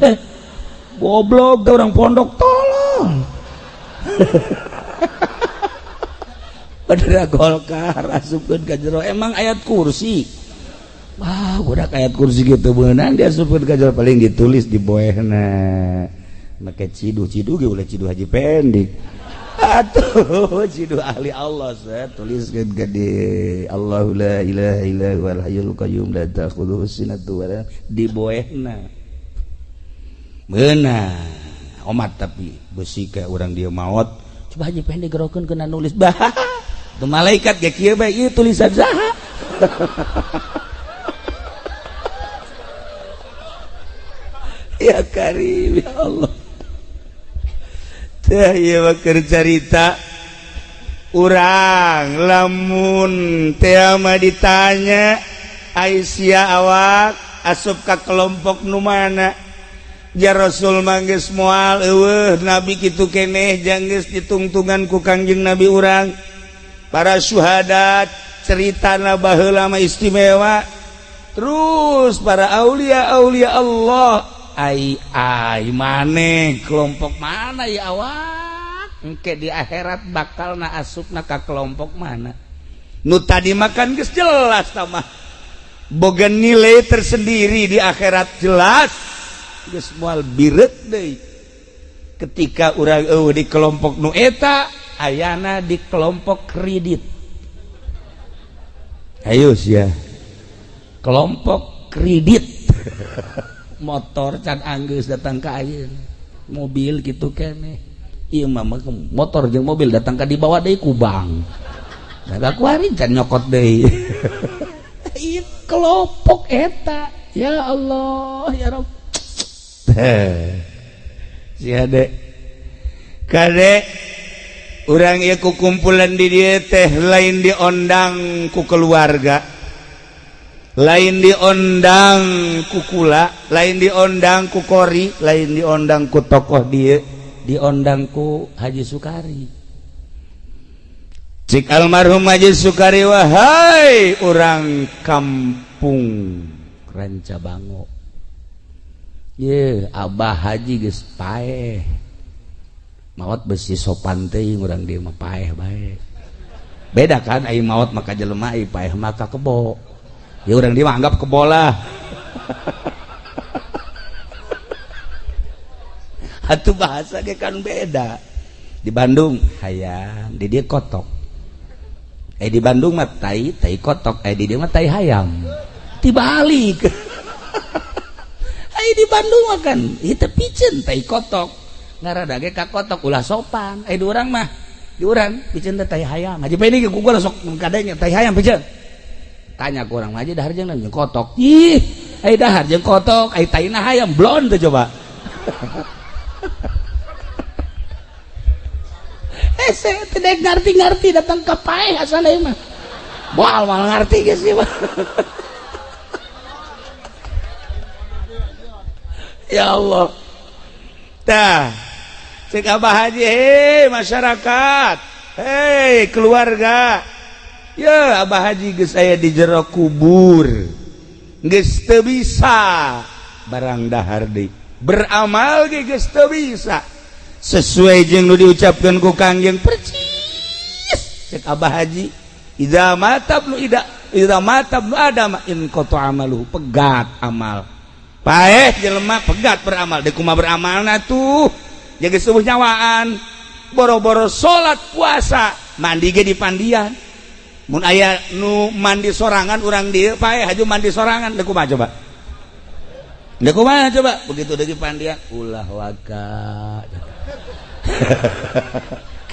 goblok teh urang pondok tolong bendera Golkar asupkeun ka jero emang ayat kursi wah budak ayat kursi gitu beunang dia asupkeun ka jero paling ditulis di boehna make cidu-cidu ge ulah cidu Haji Pendi atuh cidu ahli Allah saya tuliskeun ka di Allahu la ilaha illa huwal hayyul qayyum la ta'khudhuhu sinatun wa la di boehna beunang omat tapi besi ka urang dieu maot coba Haji Pendi gerokeun keuna nulis bah tu malaikat ge kieu bae ieu tulisan saha ya Karim ya Allah teh ieu mah keur carita urang lamun teh mah ditanya Aisyah awak asup ka kelompok nu mana ya Rasul mah geus moal eueuh nabi kitu keneh jang geus ditungtungan ku Kangjeng Nabi urang para syuhada ceritana baheula mah istimewa terus para aulia-aulia Allah ai maneh kelompok mana ya awak engke di akhirat bakal na asupna ka kelompok mana nu tadi makan geus jelas tamah boga nilai tersendiri di akhirat jelas geus moal bireut deui ketika urang di kelompok nu eta ayana di kelompok kredit ayo sia kelompok kredit motor can anggeus datang ka ayeuna mobil kitu keneh ieu mah motor jeung mobil datang ka dibawa deui ku bank da kuari can nyokot deui ieu kelompok eta ya Allah ya Rabb sia dek kade urang ieu kukumpulan di dieu teh lain diondang ku keluarga lain diondang ku kula lain diondang ku kori lain diondang ku tokoh dia diondang ku Haji Sukari cik almarhum Haji Sukari, wahai orang kampung Rancabango, ye Abah Haji geus paeh maot besi sopan teuing urang dieu mah paeh bae. Beda kan ai maot maka jelema ai paeh maka kebo. Ya urang dieu mah anggap kebo lah. Atuh bahasa ge kan beda. Di Bandung hayam, di dieu kotok. Di Bandung mah tai kotok, di dieu mah tai hayam. Tibalik. Di Bandung mah kan ieu teh piceun tai kotok. Ngarada ge ka kotok ulah sopan. Di urang mah di urang piceun teh tai hayam. Haji Peni ge gugol sok kadenge tai hayam piceun. Tanya ku urang mah aja dahar jeung kotok. Ih, dahar jeung kotok, taina hayam blon teh coba. Saya tidak ngerti datang ke paeh asalnya mah boal mal ngerti guys sih mah. Ya Allah tah cek Abah Haji, hei masyarakat, hei keluarga, ya Abah Haji geus aya di jero kubur geus teu bisa barang dahar deui, beramal ge geus teu bisa sesuai jeung nu diucapkeun ku Kangjeng percis cek Abah Haji, idza matabnu adam in qata amaluhu, pegat amal paeh jelema pegat beramal deuk kumaha beramalna tuh jaga subuh nyawaan boro-boro salat puasa mandi ge di pandian mun aya nu mandi sorangan urang dieu paeh haju mandi sorangan deuk kumaha coba begitu deui pandian ulah waka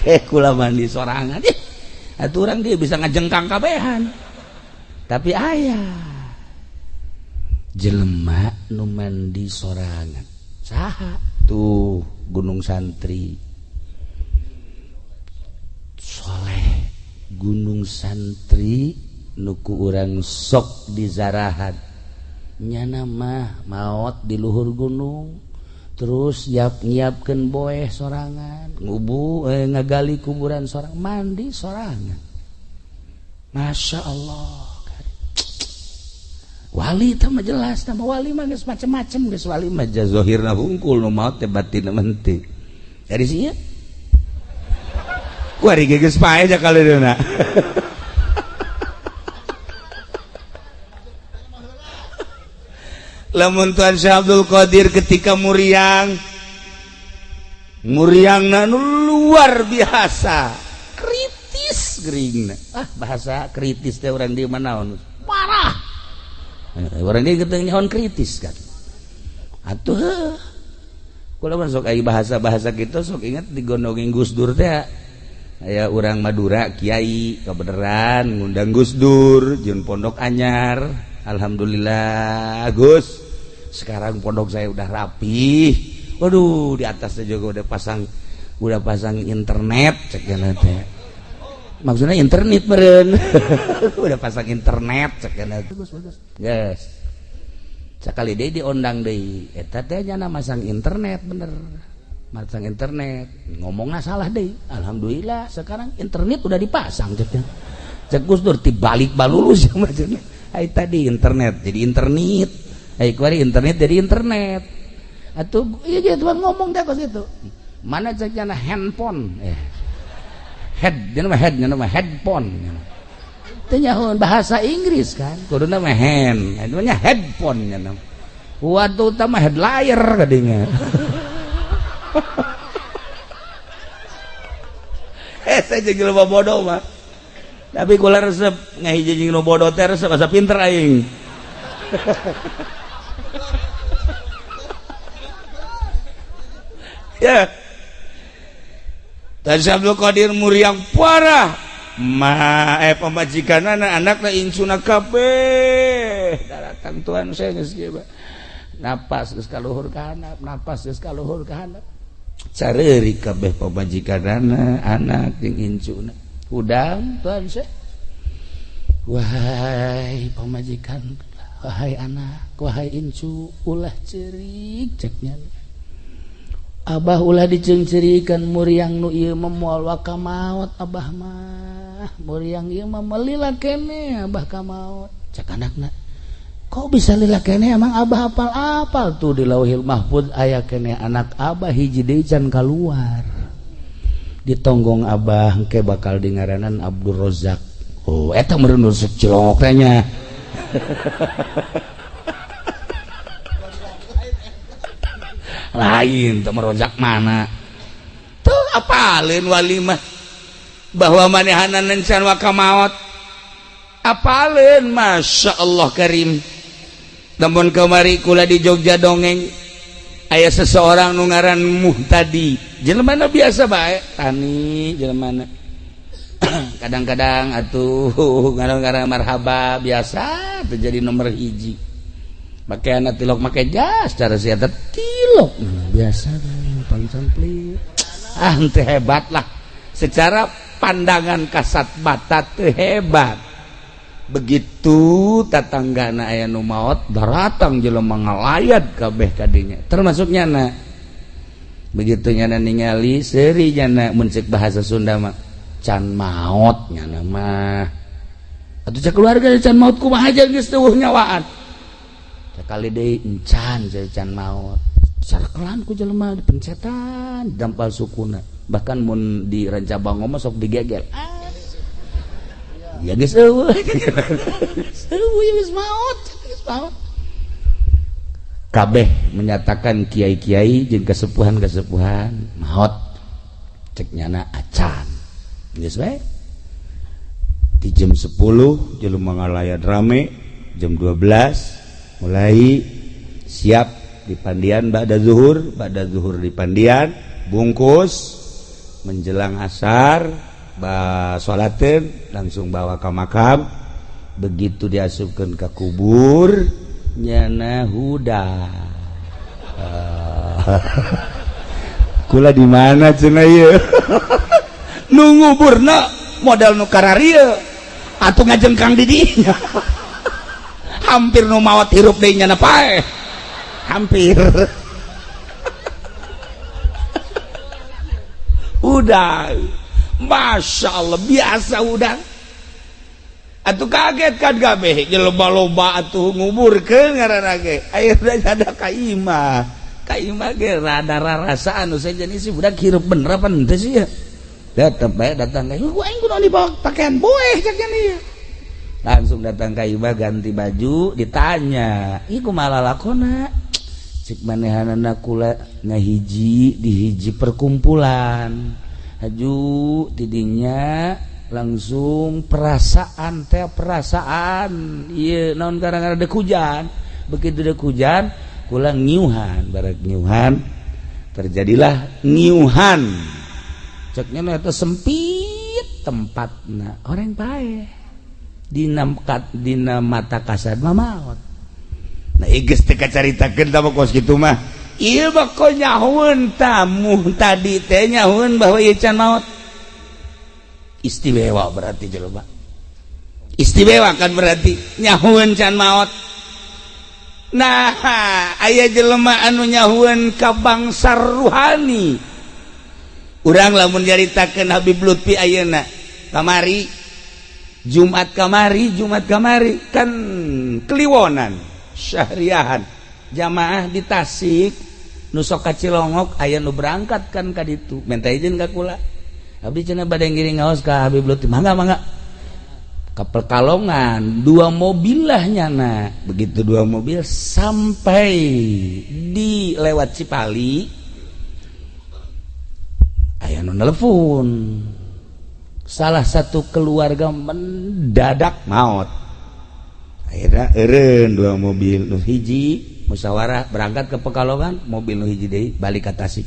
kayak kula mandi sorangan atuh urang dia bisa ngajengkang kabehan. Tapi aya jelema nu mandi sorangan saha tuh Gunung Santri soleh, Gunung Santri nuku urang sok dizarahan nyana mah maot di luhur gunung terus nyiapkeun boeh sorangan ngagali kuburan sorangan mandi sorangan. Masya Allah wali teh mah jelas nama wali mah geus macem-macem geus wali mah zahirna hungkul nu maot teh batinna menti dari sia ku ari geus paeh ja kaleuna. Lamun Tuan Syekh Abdul Qadir ketika muriangna nu luar biasa kritis geringna. Bahasa kritis teh urang dieu mah naon parah. Urang dieu teh nyaon kritis kan. Atuh kula mah sok aya bahasa-bahasa kitu sok inget digondongin Gus Dur teh aya urang Madura kiai kabeneran ngundang Gus Dur jeung pondok anyar. Alhamdulillah Gus sekarang pondok saya udah rapi, waduh di atasnya juga udah pasang internet ceknya teh, maksudnya internet meren, udah pasang internet ceknya teh, bagus, guys, sekali deh diundang deh, eta teh nya masang internet bener, masang internet, ngomongnya salah deh, alhamdulillah sekarang internet udah dipasang ceknya, cek Gus Dur tibalik balulus ya macamnya, tadi internet jadi internet. Kuari internet jadi internet. Atuh iya tuan ngomong dah kos itu. Mana ceknya handphone. Dia nama headphone. Itu nyahoon bahasa Inggris kan. Kudu nama hand. Itu nya headphone nya nama. Waduh tama headlier kadinya. Saya jadi loba bodoh mah. Tapi kula resep ngahiji jeung nu bodoh teh resep asa pinter aing. Ya Tan Abdul Qadir muriang parah pemajikanana anakna insuna kabeh daratan Tuhan saya geus kieu napas geus kaluhur ka handap napas geus kaluhur ka handap careuri kabeh pemajikanana anak jeung insuna udang Tuhan saya wahai pemajikan wahai anak wahai incu ulah ceurik ceknya Abah ulah dicengcerikan muriang nu ieu mah moal waka maot abah mah muriang ieu mah melila kene abah ka maot cak anakna kok bisa lila kene emang abah apal-apal tuh di Lauhil Mahfuz aya kene anak abah hiji deui can kaluar ditonggong abah engke bakal dingaranan Abdul Rozak oh eta meureun secilok teh nya lain teu merojak mana tuh apalin walimah bahwa manehana nencan waka maot apalin masya Allah karim namun kemari kula di Jogja dongeng aya seseorang nu ngaran Muhtadi jelemana biasa bae tani jelemana kadang-kadang atuh ngaran-ngaran marhaba biasa terjadi nomor hiji make anak tilok make jas cara sia tilok biasa paling sampli teu hebat lah secara pandangan kasat mata teu hebat begitu tatanggana aya nu maot daratang jelema ngalayat kabeh kadinya termasuk nyana begitu nyana ningali seuri nyana mun ceuk bahasa Sunda mah can maot nyana mah atuh cak keluarga can maot kumaha aja geus teu nyawaan sekali deui encan can maot sarkelan ku jelema dipencetan dampal sukuna bahkan mun di Rancabang mah sok digegel ya geus eueuh geus maot kabeh menyatakan kiai-kiai jeung kasepuhan-kasepuhan maot cek nyana acan geus bae di jam 10 jelema ngalayan rame jam 12 mulai siap di pandian ba'da zuhur di pandian bungkus menjelang asar sholatin langsung bawa ke makam begitu diasupkeun ka kubur nyana huda kula di mana cenah ieu nu nguburna modal nu kararieu atuh ngajengkang di dinya hampir nu maot hirup deui nyana paeh hampir udah masya Allah biasa udah atuh kaget kan kabeh loba-loba atuh nguburkeun ngaranna ge ayeuna ada ka imah ge rada rarasaan nu saja nih si budak hirup bener apa henteu sih ya datang bae datang ge ku aing kudu dibawa pakaian boeh cak nya langsung datang ka imah ganti baju ditanya ieu kumaha lalakonna cik manehanana kula ngahiji di hiji perkumpulan haju tidinya langsung perasaan ieu naon gara-gara deuk hujan begitu deuk hujan kula ngiuhan barek ngiuhan terjadilah ngiuhan ceknya eta sempit tempatna orang bae dina mata kasar mah maot nah geus teh kacaritakeun tah kos kitu mah ieu mah ko nyahueun tamu tadi teh nyahueun bahwa ieu can maot istimewa berarti jelema istimewa kan berarti nyahueun can maot nah aya jelema anu nyahueun ka bangsa ruhani urang lamun nyaritakeun Habib Lutfi ayeuna kamari Jumat kamari kan kliwonan syahriahan jamaah di Tasik nu sok ka Cilongok aya nu berangkat kan ka ditu minta izin ka kula abdi cenah bade ngiring ngaos ka Habib Lutfi mangga ka Pekalongan 2 mobil lah nyana begitu 2 mobil sampai di lewat Cipali aya nu nelpon salah satu keluarga mendadak maot akhirnya eureun 2 mobil nu hiji musyawarah berangkat ke Pekalongan mobil nu hiji deui balik ka Tasik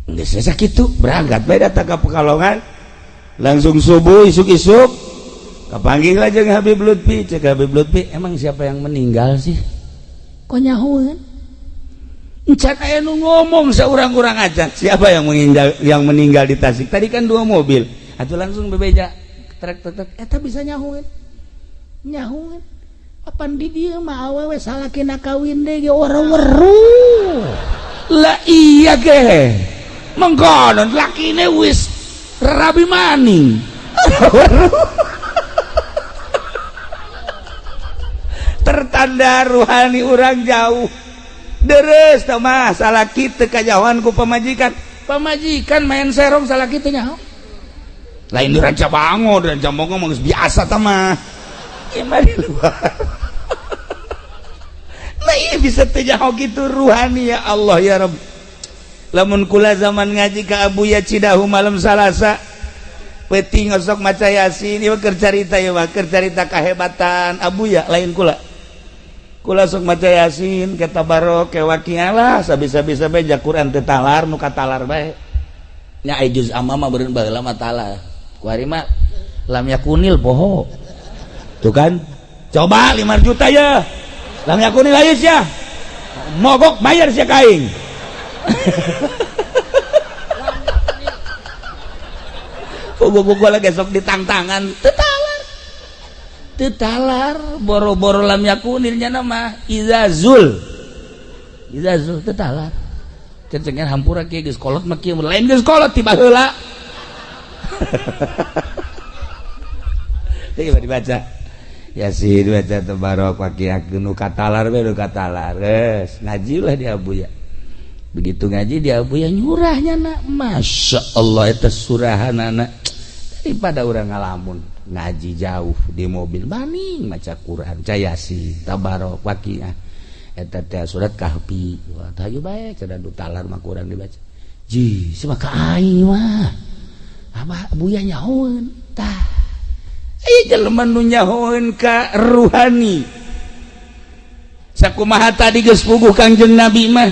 geus sakitu berangkat bae datang ka Pekalongan langsung subuh isuk-isuk kapanggih lah jeung Habib Lutfi cek Habib Lutfi emang siapa yang meninggal sih kok nyahueun encan aya nu ngomong saurang-urang acan siapa yang meninggal di Tasik tadi kan 2 mobil atuh langsung bebeja trek eta bisa nyahueun apan di dieu mah awewe salakina kawin deui ora weruh lah iya ge mengkonon lakine wis rabi maning tertanda ruhani orang jauh deres tah mah salah kitu kajauhan ku pamajikan main serong salah kitu nyaho lain di ranca bango dan jambongo mah biasa tah mah ieu mah di luar nah iya bisa teh nyaho kitu ruhani ya Allah ya Rabb lamun kula zaman ngaji ka Abuya Cidahu malam Salasa peuting ngosok maca Yasin ieu keur carita ieu mah keur carita kahebatan Abuya lain kula sok maca Yasin ke tabarok ke waqiah lah sabisa-bisa bae Quran teu talar nu katalar bae nya aya juz amma mah beureun baheula mah talar kuari mah lam yakunil poho tuh kan coba 5 juta ya lam yakunil aya sia mogok bayar sia kaing buku-buku lagi sok ditangtangan tetalar boro-boro lam yakunilnya nama izazul tetalar cencengan hampura kieu geus kolot mah kieu lain geus kolot tiba heula teh dibaca Yasin baca tabarok waqiah nu katalar we nu katalar geus ngaji lah di Abuya begitu ngaji di Abuya nyurahnya na masya Allah eta surahanana daripada urang ngalamun ngaji jauh di mobil maning maca Quran ca Yasin tabarok waqiah eta teh surat Kahfi wah hayu bae cenah du talar mah Quran dibaca ji sia ka aing mah abah Buya nyahoeun tah ieu jelema nu nyahoeun ka ruhani sakumaha tadi geus puguh Kangjeng Nabi mah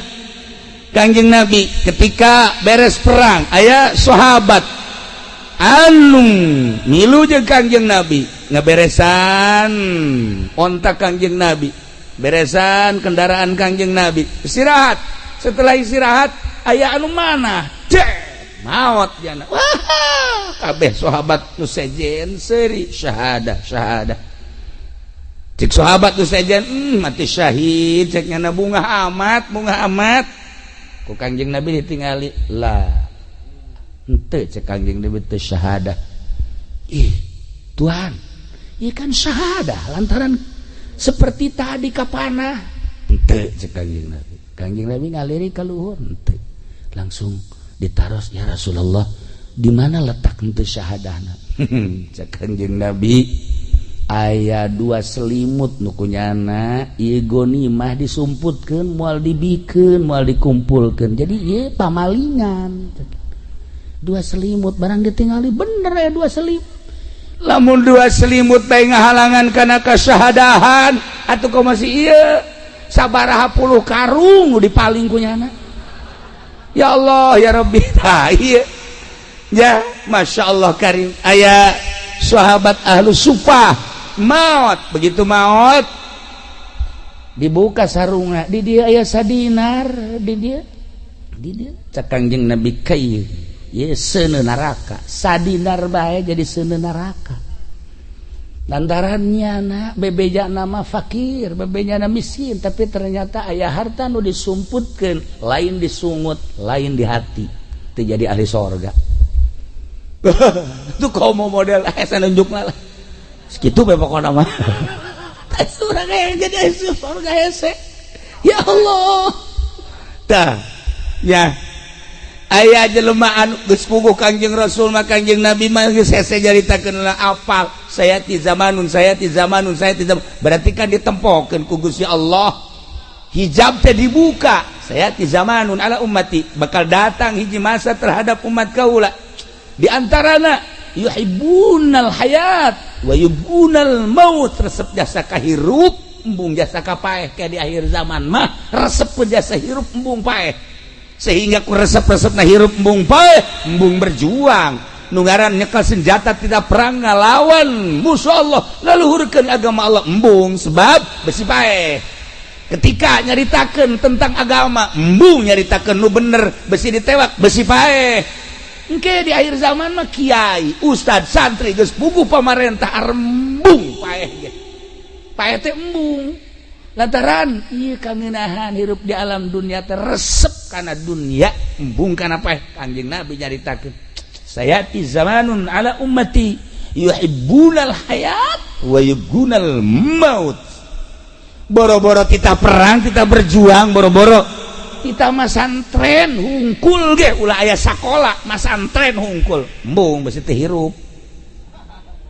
Kangjeng Nabi ketika beres perang aya sahabat anu milu jeung Kangjeng Nabi ngaberesan ontak Kangjeng Nabi beresan kendaraan Kangjeng Nabi istirahat setelah istirahat aya anu mana maot jana wah kabeh sahabat nu sejen seuri syahadah cik sahabat nu sejen mati syahid cek nyana bunga amat ku Kangjeng Nabi ditingali lah henteu cek Kangjeng Nabi teh syahadah ih Tuhan ieu kan syahadah lantaran seperti tadi ka panah henteu cek Kangjeng Nabi ngaliri ka luhur henteu langsung ditaros ya Rasulullah di mana letak henteu syahadahna cek Kangjeng Nabi aya 2 selimut nu kunyana ieu gonimah disumputkeun moal dibikeun moal dikumpulkeun jadi ieu pamalingan 2 selimut barang ditingali bener ya 2 selimut lamun 2 selimut bae ngahalangan kana kasyahadahan atuh kok masih ieu sabaraha puluh karung dipaling kunyana ya Allah ya Rabbi tah ieu ya Masya Allah karim aya sahabat ahlu sufah maut begitu maut dibuka sarungna di dia aya sadinar di dia cak Kangjeng Nabi kai ye seuneu neraka sadinar bae jadi seuneu neraka lantarannya na bebeja nama fakir bebeja nama miskin tapi ternyata aya harta nu disumputkeun lain disungut lain di hati teu jadi ahli sorga itu komo model asa nunjukna lah segitu bae pokona mah surga jadi ahli sorga hese ya Allah tah ya aya jelema anu geus puguh Kangjeng Rasul mah Kangjeng Nabi mah geus hese jaritakeun apal saya ti zamanun berarti kan ditempokeun ku Gusti Allah hijab teh dibuka saya ti zamanun ala ummati bakal datang hiji masa terhadap umat kaula di antarana yuhibbunal hayat wa yubunal maut resep jasa kahirup embung jasa kapaeh kayak di akhir zaman mah resep jasa hirup embung paeh sehingga ku resep-resepna hirup embung paeh embung berjuang nungaran nyekel senjata tidak perang ngalawan musuh Allah ngaluhurkeun agama Allah embung sebab besi paeh ketika nyaritakeun tentang agama embung nyaritakeun nu bener besi ditewak besi paeh engke di akhir zaman mah kiai ustad santri geus puguh pamarentah arembung paeh ge paeh teh embung lantaran ieu kangenahan hirup di alam dunia teh resep kana dunia embung kana paeh Kanjeng Nabi nyaritakeun sayati zamanun ala ummati yuhibbunal hayat wa yubgunal maut boro-boro kita perang kita berjuang boro-boro kita masantren hungkul ge ulah aya sakola masantren hungkul embung besi teh hirup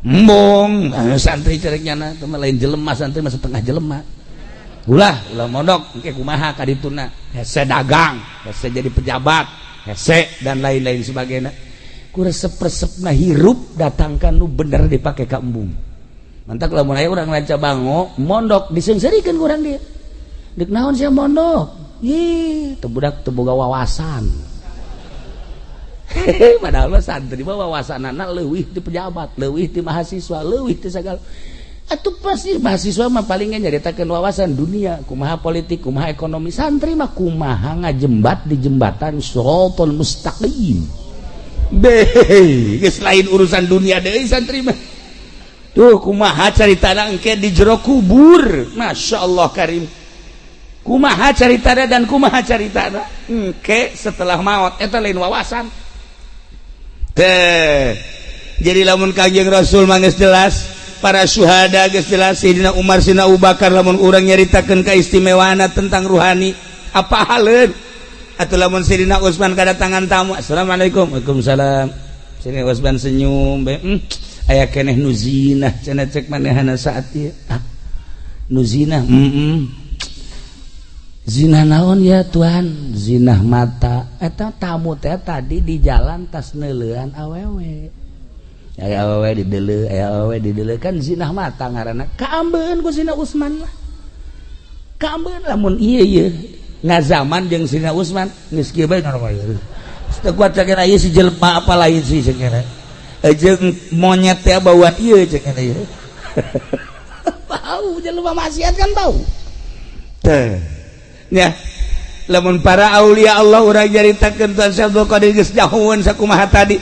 embung santri cereknyana teh lain jelema santri mah setengah jelema ulah mondok engke kumaha ka dituna hese dagang hese jadi pejabat hese dan lain-lain sebagainya ku resep-resepna hirup datangkan nu bener dipake ka embung mantak lamun aya urang lanca bango mondok diseungseurikeun ku urang dia deuk naon sia mondok ih teu budak teu boga wawasan padahal mah santri mah wawasanana leuwih ti pejabat leuwih ti mahasiswa leuwih ti sagala atuh pasti mahasiswa mah palingnya nyaritakeun wawasan dunia kumaha politik kumaha ekonomi santri mah kumaha ngajembat di jembatan shiratal mustaqim geus lain urusan dunia deui santri mah tuh kumaha caritana engke di jero kubur masyaallah karim kumaha caritana dan kumaha caritana engke setelah maut eta lain wawasan teh jadi lamun Kanjeng Rasul mah geus jelas para syuhada geus jelas Sayyidina Umar Sayyidina Abu Bakar lamun urang nyaritakeun kaistimewaana tentang ruhani apa haleun atuh lamun Sayyidina Utsman kadatangan tamu assalamualaikum waalaikumsalam Sayyidina Utsman senyum aya keneh nu zinah cenah cek manehana saat ieu nu zinah zinah naon ya Tuhan zinah mata eta tamu teh tadi di jalan tas neuleuan awewe aya awewe di deuleu kan zinah mata ngaranna kaambeun ku Sayyidina Utsman lah kaambeun lamun ieu ngazaman jeung Sayyidina Utsman geus kieu bae normal teu kuat sakeuna ieu si jelema apa lain sih sakeuna jeung monyet teh bauan ieu sakeuna ieu bau jelema maksiat kan bau teh nya lamun para aulia Allah urang nyaritakeun Tuhan Abdul Qadir geus jauheun sakumaha tadi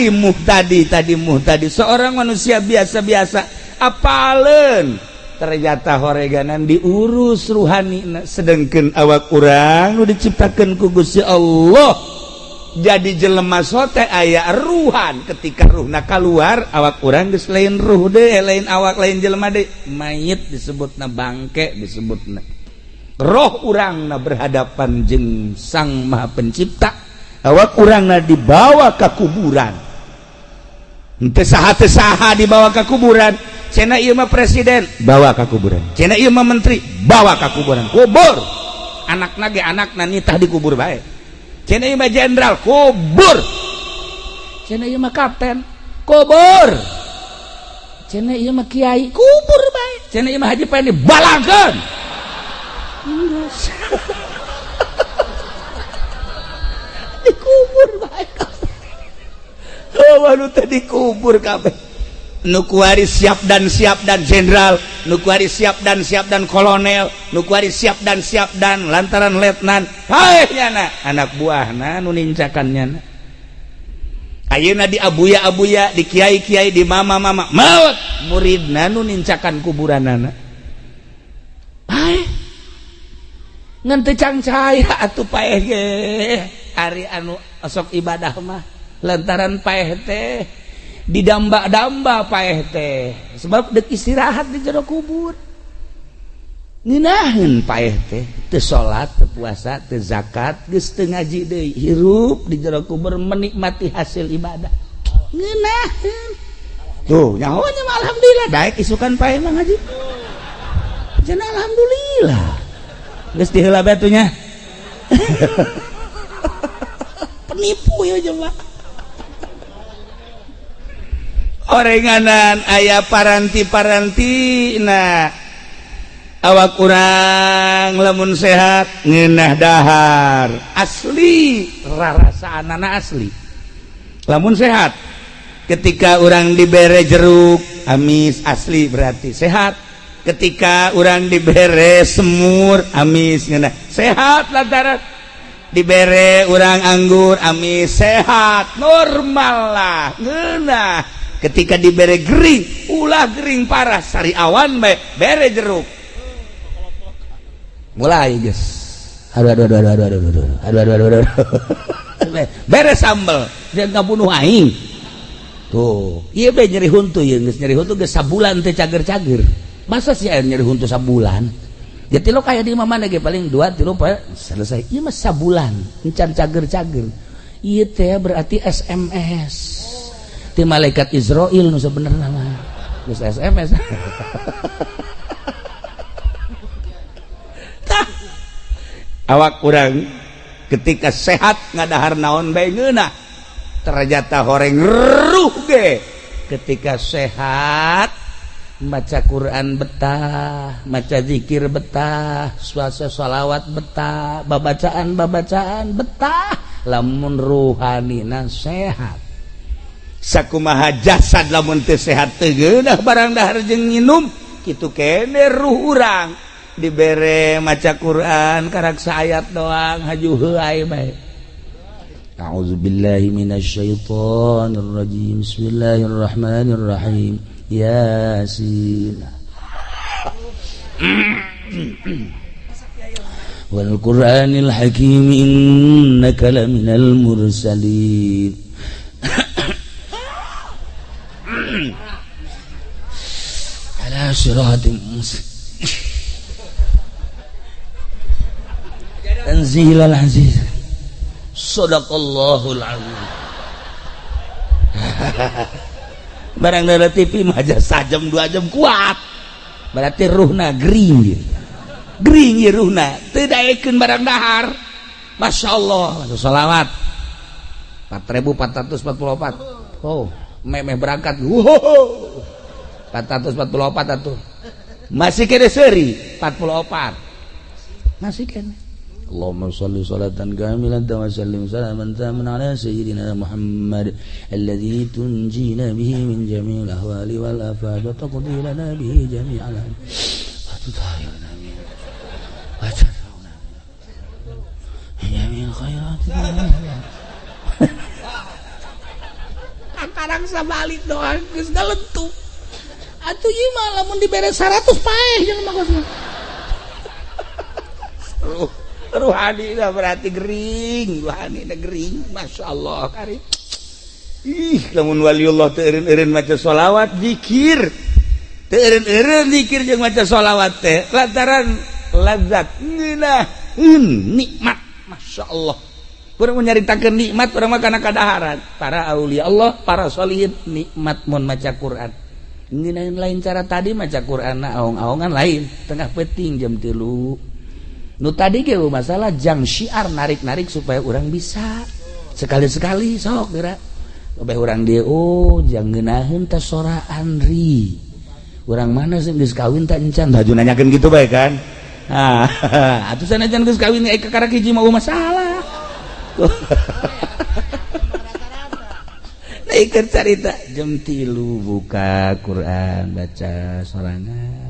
muhtadi seorang manusia biasa-biasa apaleun ternyata horeganan diurus ruhani sedengkeun awak urang nu diciptakeun ku Gusti Allah jadi jelema sote aya ruhan ketika ruhna kaluar awak urang geus lain ruh deui lain awak lain jelema deui mayit disebutna bangke disebutna roh urangna berhadapan jeung Sang Maha Pencipta awak urangna dibawa ke kuburan teu saha dibawa ke kuburan cenah ieu mah presiden bawa ke kuburan cenah ieu mah menteri bawa ke kuburan kubur anakna ge anakna nitah di kubur bae cenah ieu mah jenderal kubur cenah ieu mah kapten kubur cenah ieu mah kiai kubur bae cenah ieu mah haji pengen dibalangkeun dikubur bae nu teh dikubur kabeh nu kuari siap dan jenderal nu kuari siap dan kolonel nu kuari siap dan lantaran letnan haehnyana anak buahna nu nincakannya ayeuna di abuya di kiai di mama maut muridna nu nincakan kuburanana haeh ngan teu cangcaya atuh paeh ge ari anu sok ibadah mah lantaran paeh teh didamba-damba paeh teh sebab deuk istirahat di jero kubur ngeunaheun paeh teh teu salat teu puasa teu zakat geus teu ngaji deui hirup di jero kubur menikmati hasil ibadah ngeunaheun tuh nyaho nya alhamdulillah daek isukan paeh mah ngaji cenah alhamdulillah geus diheula batunya penipu ya coba orenganan aya paranti nah awak urang lamun sehat ngeunah dahar asli rarasaanana asli lamun sehat ketika urang dibere jeruk amis asli berarti sehat ketika urang dibere semur amis ngeunah sehat lantaran dibere urang anggur amis sehat normal lah ngeunah ketika dibere gering ulah gering parah sari awan bere jeruk mulai guys. Aduh. Beres sambel dia ngabunuh aing tuh iya be nyeri huntu ya geus nyeri huntu geus sabulan teh cager-cager masa sih nyeri huntu sabulan ya tilu kayak di mana ge paling 2-3 selesai iya mah sabulan encan cager-cager iya teh berarti SMS ti malaikat Israil nu sebenarnya mah geus SMS awak kurang ketika sehat ngadahar naon bae ngeunah ternyata horeng ruh ge ketika sehat maca Quran betah maca zikir betah puasa sholawat betah babacaan betah lamun ruhanina sehat sakumaha jasad lamun teu sehat teu geunah barang dahar jeung nginum kitu kene ruh urang dibere maca Quran karaksa ayat doang haju heuai bae. A'udzubillahi minasyaitonir rajim. Bismillahirrahmanirrahim. Yasin. Wal Qur'anil Hakim innaka laminal mursalin. Ala siratin mustaqim. Tanzilal aziz sadaqallahul azim barang dari TV mah aja sajam 2 jam kuat berarti ruhna gering ya ruhna teu daekeun barang dahar masyaallah sholawat 4444 oh memeh berangkat 444 atuh masih kene seuri 44 masih kene Allahumma shalli sholatan kamilatan wa sallim salaman taman ala sayyidina Muhammad alladzi tunjina bihi min jami'il ahwali wal afat wa taqdi lana bihi jami'al wa tutahhirna min wa tarfa'una jami'il khairat akarang sabalik doang geus galentuk atuh ieu mah lamun dibere 100 paeh jeung makosna ruhani lah berarti gering ruhani na gering masyaallah karim lamun waliullah teu eureun-eureun maca sholawat zikir teu eureun-eureun zikir jeung maca sholawat teh lantaran lazat ngeunaheun nikmat masyaallah urang nyaritakeun nikmat urang mah kana kadaharan para aulia Allah para sholihin nikmat mun maca Quran ngeunaheun lain cara tadi maca Qur'anna aong-aongan lain tengah peuting jam 3 nu tadi ge masalah jang syiar narik-narik supaya orang bisa sekali-sekali sok geura bae urang dieu jang ngeunaheun teh soraan ri urang mana sih geus kawin teh encan haju nanyakeun kitu bae kan atuh sanajan geus kawin aya kakarak hiji mah masalah nah ikut carita jam 3 buka Quran baca sorangan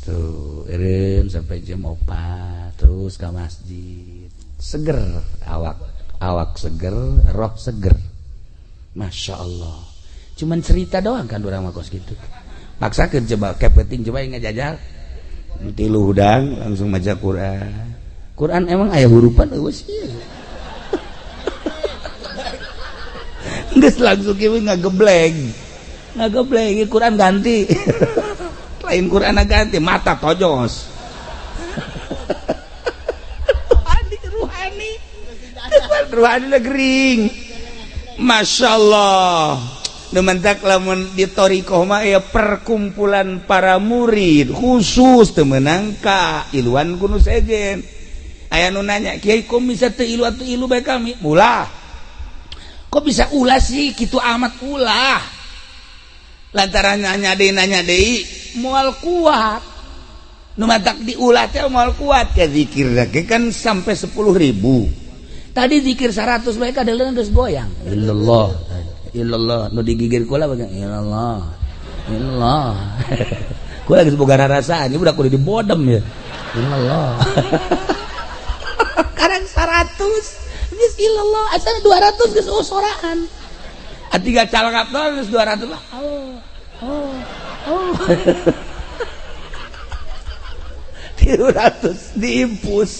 tuh eureun sampai jam 4 terus ke masjid seger awak seger roh seger Masya Allah cuman cerita doang kan orang makos gitu paksakeun coba kepeting coba yang ngajajal 3 hudang langsung maca Quran emang aya hurupan eueuh sih geus langsung kieu ngagebleng Quran ganti lain Quran ganti mata tojos ruhani gering Masya Allah nementak lamun di torikoh mah ya perkumpulan para murid khusus temenangka iluan kuno sejen aya nu nanya kiai kok bisa teu ilu bae kami ulah kok bisa ulah sih kitu amat ulah lantaran nanya deui moal kuat nu matak diulah teh moal kuat ya zikir lagi kan sampai 10.000 tadi zikir 100 bae kadeuleun geus goyang illallah nu digigir kula bae illallah kula geus boga rarasaan ieu budak kudu dibodem ya illallah karang 100 geus illallah asal 200 geus soraan atiga calangap geus 200 lah 300 diimpus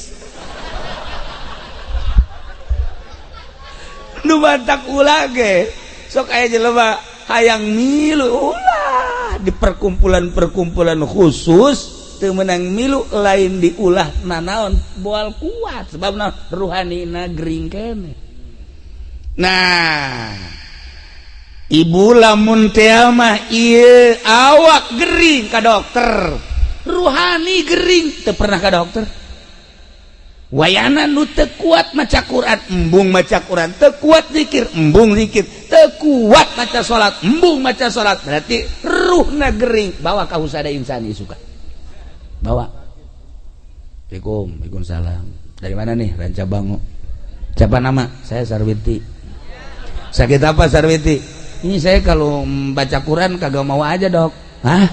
nu batak ulah ge sok aya jelema hayang milu ulah di perkumpulan khusus teu meunang milu lain diulah nanaon boal kuat sebabna ruhanina gering keneh. Nah ibu lamun teh mah ieu awak gering ka dokter ruhani gering teu pernah ka dokter wayana nu teu kuat maca Quran embung maca Quran teu kuat zikir embung zikir teu kuat maca salat embung maca salat berarti ruhna gering bawa ka husada insani suka bawa. Waalaikumsalam. Dari mana nih? Ranca Bango. Siapa nama? Saya Sarwiti. Sakit apa Sarwiti? Ini saya kalau baca Quran kagak mau aja dok. Hah?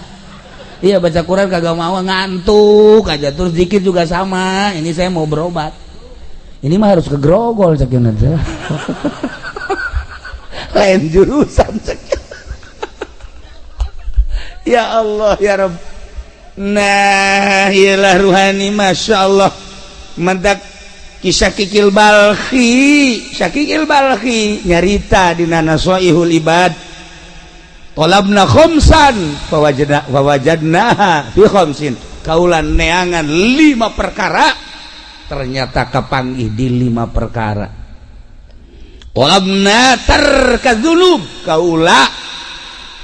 Iya baca Quran kagak mau ngantuk aja terus dikit juga sama. Ini saya mau berobat. Ini mah harus ke Grogol sakit nanti. Lain jurusan sakit. Ya Allah ya Rabb. Nah ialah ruhani Masya Allah mentak kisah Kikil Balkhi nyarita di Nasoihul Ibad talabna khomsan fawajadnaha fi khomsin kaulan neangan 5 perkara ternyata kapanggih di 5 perkara talabna tarkadzunub kaula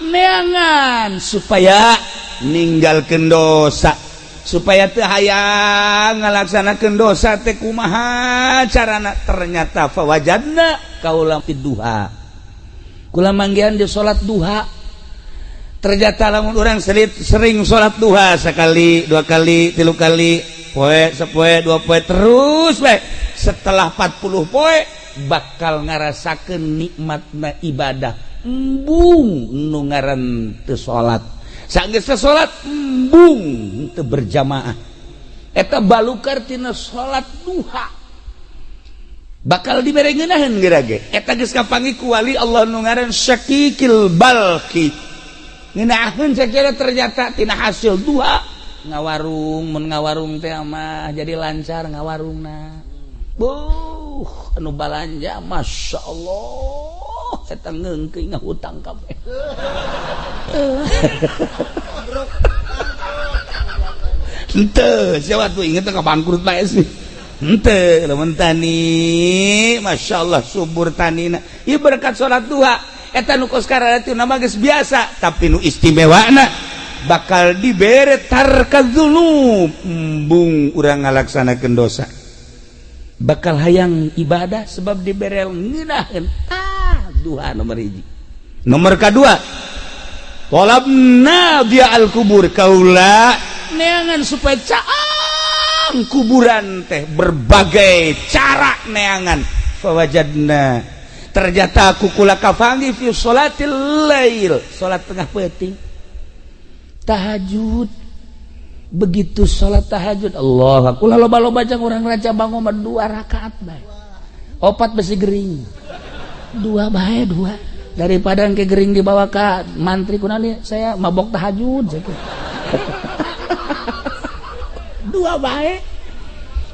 neangan supaya ninggalkeun dosa supaya teu hayang ngalaksanakeun dosa teh kumaha carana ternyata fawajadna kaula duha kula manggihan di salat duha ternyata lamun urang sering salat duha sekali 2 kali 3 kali poe sapoe 2 poe terus bae setelah 40 poe bakal ngarasakeun nikmatna ibadah embung nu ngaran teu salat sanggeus salat embung teu berjamaah eta balukar tina salat duha bakal dibere ngeunaheun geura ge eta geus kapanggih ku wali Allah nu ngaran Syakikil Balkhi ngeunaheun sacara ternyata tina hasil duha ngawarung mun ngawarung teh mah jadi lancar ngawarungna anu balanja Masya Allah eta ngeungkeuy ngahutang kabeh henteu siapa tuh inget ka bangkrut bae sih henteu lamun tani Masya Allah subur tanina ieu berkat salat duha eta nu kos karatu nama geus biasa tapi nu istimewana bakal dibere tarkadzunub embung urang ngalaksanakeun dosa bakal hayang ibadah sebab dibere ngeunaheun duha nomor 1 nomor kedua talabna dia al-kubur kaula neangan supaya caang kuburan teh berbagai cara neangan fawajadna ternyata aku kula kafangi fi sholatil lail salat tengah peuting tahajud begitu salat tahajud Allah kula loba-loba jeung urang Raja Bango 2 rakaat bae 4 besi gering 2 bae 2 daripada ke gering dibawa ke mantri kunani saya mabok tahajud 2 bae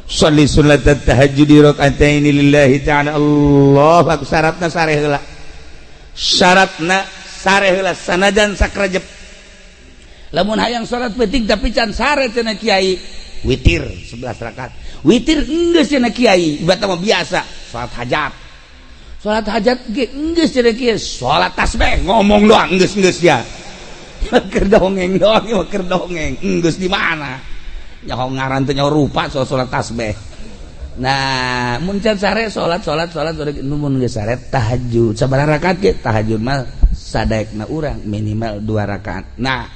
sholli sunnat tahajud rakaataini lillahi ta'ala Allah syaratna sareh heula sanajan sakrajep lamun hayang salat penting tapi can sare cenah kiai witir 11 rakaat witir geus cenah kiai ibadah mah biasa salat hajat ge geus cenah kieu salat tasbih ngomong doang geus ya keur dongeng doang keur dongeng geus di mana nyaho ngaran teh nyaho rupa salat tasbih nah mun can sare salat mun geus sare tahajud sabaraha rakaat ge tahajud mah sadaekna urang minimal 2 rakaat nah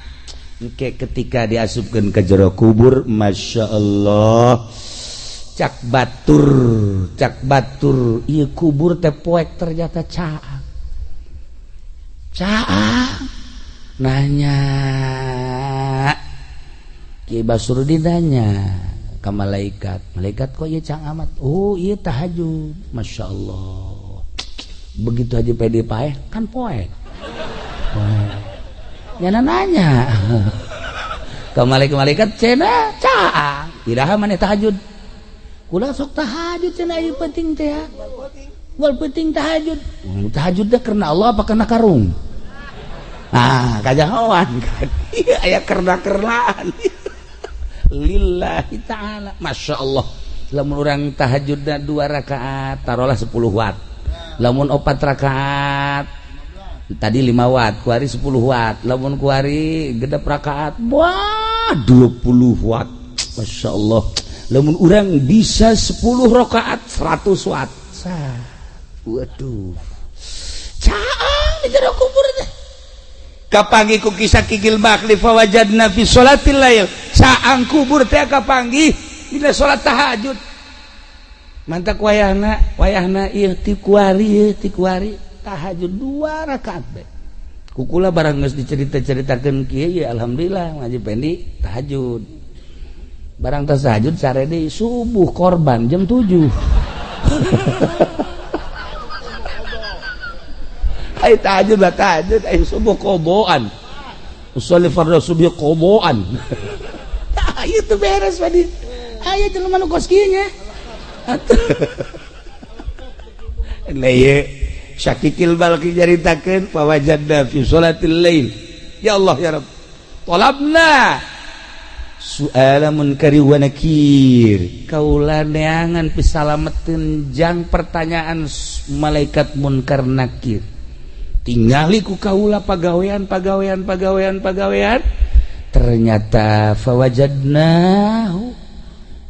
engke ketika diasupkeun ke jero kubur Masya Allah cak batur ieu kubur teh poek ternyata caang nanya Ki Basrudin nanya ka malaikat kok ieu caang amat oh ieu tahajud Masya Allah begitu aja pede paeh kan poek nyana nanya ke malaikat cena caang iraha maneh tahajud kula sok tahajud cenah ieu penting teh ya wal penting tahajud tahajud dah karena Allah apa karena karung kajahoan kan aya kerna-kernaan lillahi ta'ala masya Allah lamun urang tahajudna 2 rakaat taruhlah 10 watt lamun 4 rakaat tadi 5 watt kuari 10 watt lamun kuari gedep rakaat wah 20 watt masya Allah lamun urang bisa 10 rakaat 100 watt waduh caang di jero kubur teh kapanggih ku kisah kikil bakli fawajadna fi sholatil lail caang kubur teh kapanggih dina salat tahajud mantak wayahna ieu ti kuari tahajud 2 rakaat bae kukula barang geus dicerita-ceritakeun kieu ya alhamdulillah ngaji pendi tahajud barang tas tahajud sare deui subuh korban jam 7 ai tahajud ai subuh koboan usolli fardhu subuh koboan itu beres padi aya jelema nu kos kieu nya laye syakikil balki jaritakeun pawajadna fi sholatil lail ya Allah ya Rabb talabna su'ala munkari wa nakir kaula neangan pisalameteun jang pertanyaan malaikat munkar nakir tingali ku kaula pagawean ternyata fawajadnahu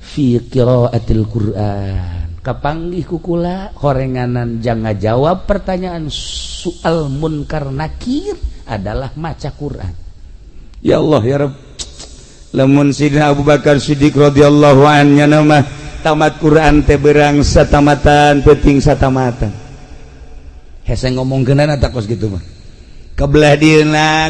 fi qiraatil Qur'an kapanggih ku kula horenganan jang ngajawab pertanyaan soal munkar nakir adalah maca Quran ya Allah ya Rabb lamun Sidina Abu Bakar Siddiq radhiyallahu anhu nama tamat Quran teh beurang satamatan peuting satamatan hese ngomongkeunana tak kos kitu mah kabelah dieuna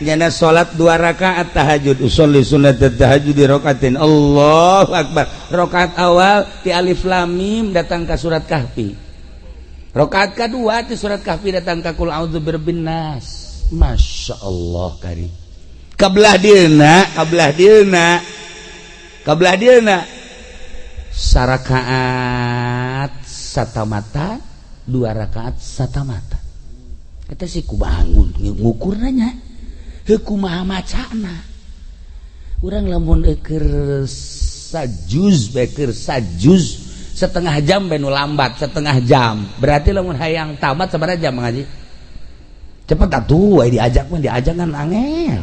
nyana salat 2 rakaat tahajud usolli sunnatat tahajud di rakaatin Allahu akbar rakaat awal ti alif lam mim datang ka surat kahfi rakaat kedua ti surat kahfi datang ka qul a'udzu birabbin nas masyaallah karim kabelah dieuna sarakaat satamata 2 rakaat satamata eta si kubangun ngukur nanya kumaha macana urang lamun keur sajuz setengah jam bae nu lambat setengah jam berarti lamun hayang tamat sabaraha jam ngaji cepet atuh diajak kan angel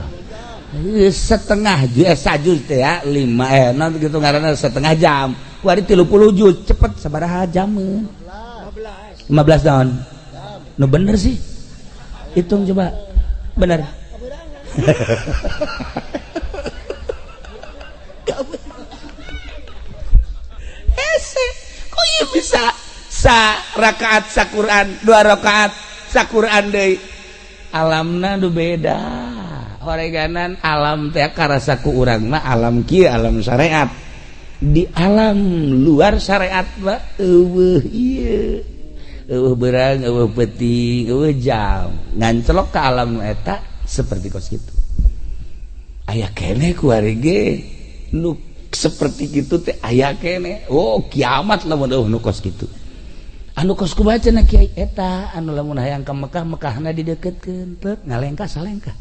setengah sajuz teh ya 5 naon gitu ngaranna setengah jam kuari 30 juz cepet sabaraha jameun 15 tahun nu bener sih hitung coba bener kok ieu bisa rakaat saquran 2 rakaat saquran deui alamna nu beda horeganan alam teh karasa ku urang mah alam kieu alam syariat di alam luar syariat mah eueuh ieu eueuh beurang eueuh peuting eueuh jam ngancelok ka alam eta seperti kos kitu aya keneh ku ari ge nu seperti kitu teh aya keneh oh kiamat lamun nu kos kitu anu kos kubacana kiai eta anu lamun hayang ka Mekah Mekahna dideketkeun teu ngalengkah salengkah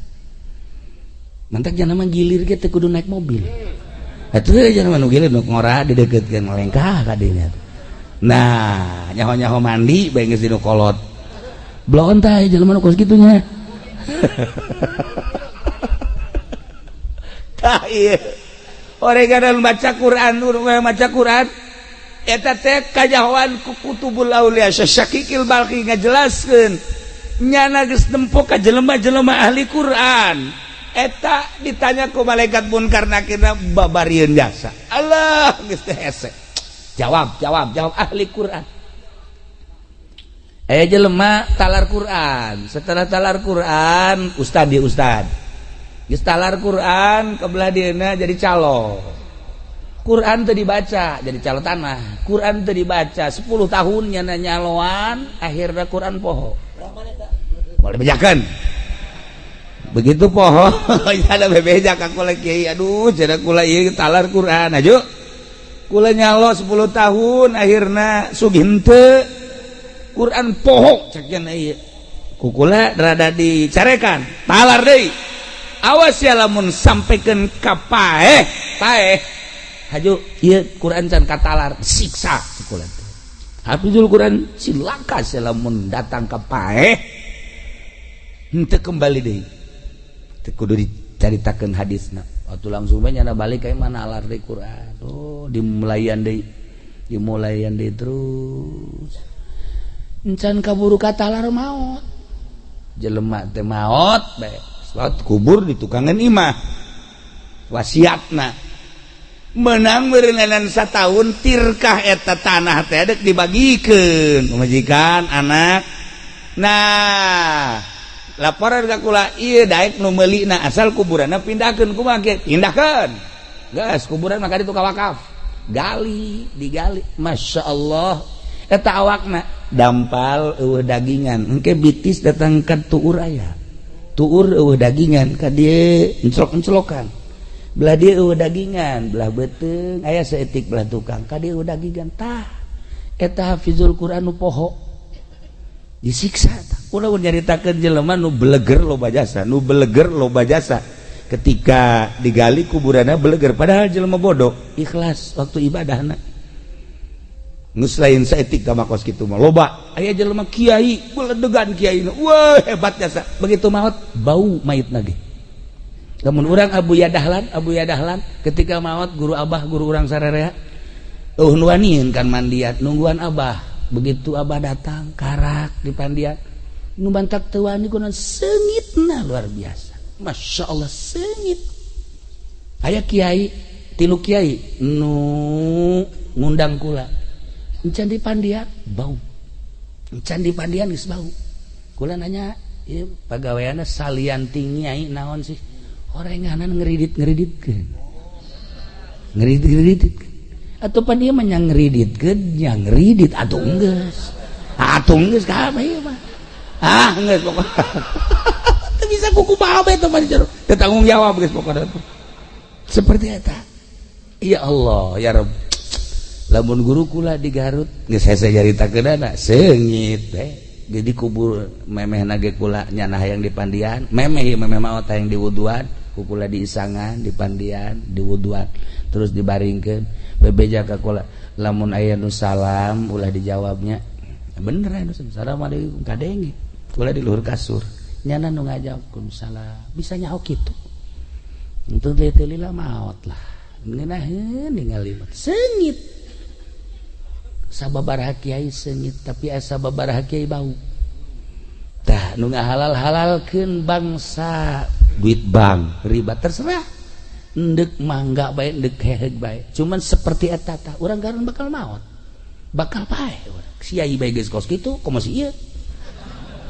mantak jangan mah gilir ge teh kudu naik mobil atuh jangan mah nu gilir nu ngora dideketkeun ngalengkah ka dinya nah nyaho-nyaho mandi bae geus dinu kolot blon tah jelema nu kos kitu nya tah ieu oreganan maca Quran eta teh kajahoan ku kutubul aulia Syakikil Balqi ngajelaskeun nyana geus nempo ka jelema-jelema ahli Quran eta ditanya ku malaikat munkar nakirna babarieun jasa Allah geus teh hese jawab ahli Quran jelema talar Quran setelah talar Quran ustad geus talar Quran kebelah dieuna jadi calo Quran teu dibaca jadi calo tanah Quran teu dibaca 10 tahun nyana nyaloan akhirna Quran poho boleh bejakeun begitu poho ada bebeja ka kula kiai, aduh cenah kula ieu talar Quran aja kula nyalo 10 tahun akhirna sugih henteu Quran poho cek cenah ieu ku kula rada dicarekan talar deui awas ya lamun sampekeun ka paeh haju ieu Quran can katalar siksa kula hafizul Quran cilaka sia lamun datang ka paeh henteu kembali deui kudu dicaritakeun hadisna waktu langsung we nyana balik ka mana alar deui Quran dimulayan deui terus encan kaburu katalar maot jelema teh maot bae salat kubur di tukangan imah wasiatna menang meureuneunan satahun tirkah eta tanah teh dek dibagikeun majikan anak nah laporan ka kula ieu daek nu meulina asal kuburanna pindahkeun kumaha kieu pindahkeun geus kuburan maka ditu ka wakaf digali masyaallah eta awakna dampal eueuh dagingan engke bitis datang ka tuur aya tuur eueuh dagingan ka dieu encelok-encelokan belah dieu eueuh dagingan belah beuteung aya saeutik belah tukang ka dieu eueuh dagingan tah eta hafizul Quran nu poho disiksa ulah nyaritakeun jelema nu beleger loba jasa ketika digali kuburanna beleger padahal jelema bodoh ikhlas waktu ibadahna geus lain saeutik ka makos kitu mah loba aya jelema kiai beledegan kiaina wah hebat jasa begitu maot bau mayitna ge lamun urang Abu Yadahlan ketika maot guru abah guru urang sarerea nuanieun kan mandiat nungguan abah begitu abah datang karak di pandian nu bantak teu wani kunaon seungitna luar biasa Masya Allah seungit aya kiai tilu kiai nu ngundang kula encan di pandian bau encan di pandian geus bau kula nanya ieu pagaweana salianting nyai naon sih orenganan ngeridit-ngeriditkeun atau pan ieu mah nya ngridit atuh geus ka apa ieu mah geus pokona teu bisa kuku bae teh mah jero teu tanggung jawab geus pokona seperti eta ya Allah ya Rabb lamun guru kula di Garut geus hese caritakeunana seungit teh jadi kubur memehna ge kula nyana hayang di pandian memeh maot hayang di wuduan kula di isangan di pandian di wuduan terus dibaringkeun bebeja ka kula lamun aya nu salam ulah dijawabnya bener aya nu assalamualaikum kadenge kula di luhur kasur nyana nu ngajawabkeun salam bisa nyaho kitu untuk lila maot lah ngeunaheun ningali seungit sababaraha kiai seungit tapi asa sababaraha kiai bau tah nu ngahalal-halalkeun bangsa duit bank riba terserah ndek mangga bae ndek heheg bae cuman seperti eta tah urang garan bakal maot bakal pae urang siai bae geus kos kitu komo si ieu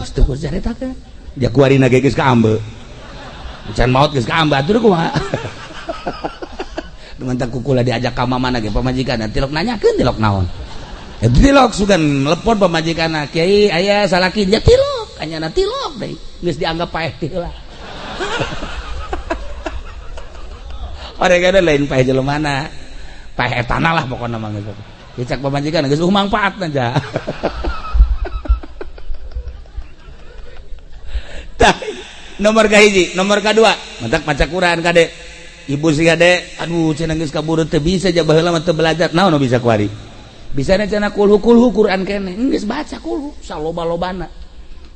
geus teu kudu caritakeun jakuarina ge geus ka ambe can maot geus ka ambe atuh kumaha dengan tak kukula diajak ka mamana ge pamajikan tilok nanyakeun tilok naon tilok sugan telepon pamajikanna kiai aya salaki ya tilok anyana tilok deui geus dianggap paeh ti heula orang kada lain paeh jelemana paeh etana lah pokoknya mah geus dicak pamajikan geus mangpaatna ja tah nomor kahiji nomor kadua mantak maca Quran kade ibu si kade aduh cenah geus kaburu teu bisa ja baheula mah teu belajar naon nu bisa kuari bisana cenah kulhu Quran keneh geus baca kulhu saloba-lobana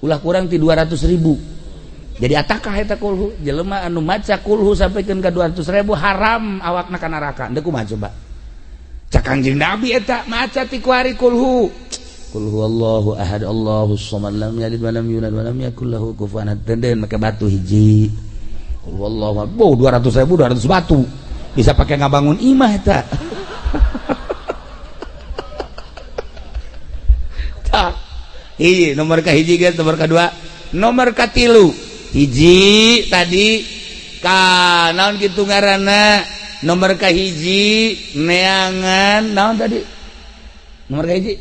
ulah kurang ti 200.000 jadi atakah eta kulhu jelema anu maca kulhu sampikeun ka 200.000 haram awakna ka neraka deuk kumaha coba cak Kangjeng Nabi eta maca ti kuari kulhu qul huwallahu ahad Allahus samad lam yalid wa lam yulad wa lam yakul lahu kufuwan ahad tenden make batu hiji qul huwallahu 200.000 200 batu bisa pakai ngabangun imah eta tah hiji nomor ka hiji guys nomor kedua nomor katilu hiji tadi ka naon kitu ngaranna nomor kahiji neangan naon tadi nomor kahiji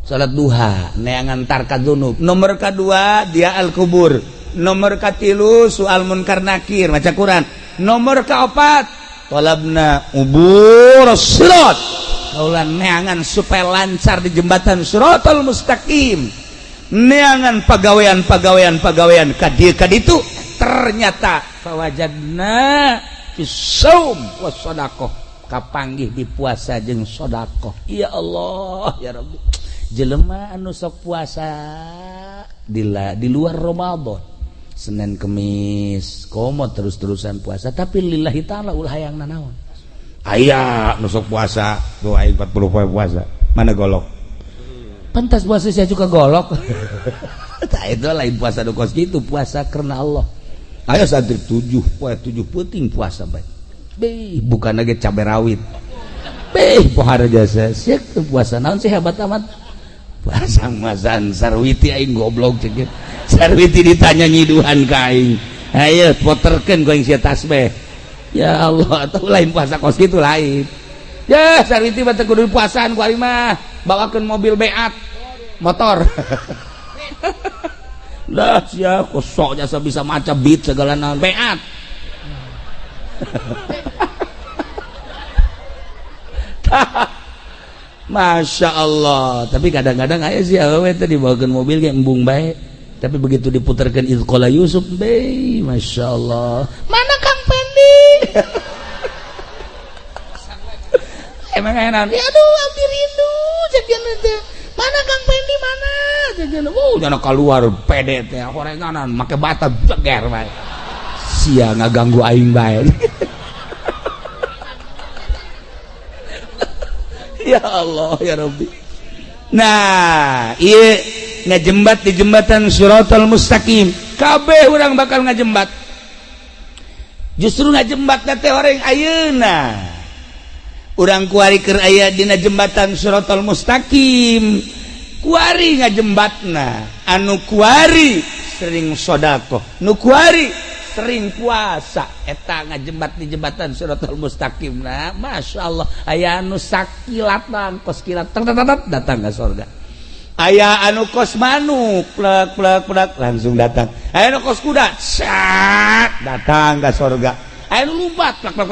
salat duha neangan tarka dzunub nomor kedua dia al kubur nomor katilu soal munkar nakir maca Quran. Nomor kaopat talabna ubur sirat, kaulan neangan supaya lancar di jembatan Siratal Mustaqim, neangan pagawean kaditu. Ternyata fawajadna fisaum wasodaqoh, kapanggih di puasa jeung sodaqoh. Ya Allah ya Rabbi, jelema anu sok puasa di luar Ramadan, Senin Kemis komo terus-terusan puasa, tapi lillahi ta'ala ulah hayang nanaon. Aya nu sok puasa tuh aing 40 poe puasa, mana golok? Pantas puasa saya juga golok. Tah itu lain puasa nu kos kitu, puasa karena Allah. Ayo santri 7 puting puasa bae. Beh, bukan lagi cabai rawit. Beh, pohara jasa. Siek puasa naon sih hebat amat. Puasa masan sarwiti aing goblok ceuk. Sarwiti ditanya nyiduhan ka aing. Ayo poterkeun ku aing sia tasbih. Ya Allah, atuh lain puasa kos kitu lain. Ya, sarwiti mah teu kudu puasaan ku ari mah. Bawakeun mobil beat motor. Lah sia kosok jasa bisa maca beat segala naon beat. Masya Allah. Tapi kadang-kadang aya sih awewe teh dibawakeun mobil ge embung bae, tapi begitu diputarkeun Izqala Yusuf be, Masya Allah. Mana Kang Pendi? Emang enak. Ya aduh, abdi rindu jajan teh. Mana Kang Pendi mana? Jajan. Jangan keluar pede teh horenganan make bata jeger bae. Sia ngaganggu aing bae. Ya Allah ya Rabbi. Nah, ieu ngajembat di jembatan Siratal Mustaqim. Kabeh urang bakal ngajembat. Justru ngajembat teh orang ayeuna. Urang kuari keur aya dina jembatan Siratal Mustaqim, kuari ngajembatna. Anu kuari sering sedekah, nu kuari sering puasa, eta ngajembat di jembatan Siratal Mustaqim. Nah, Masya Allah, aya anu sakilatan kos kilat datang ke surga. Aya anu kos manuk plek langsung datang. Aya anu kos kuda sak datang ke surga. Aya nu lumpat plak.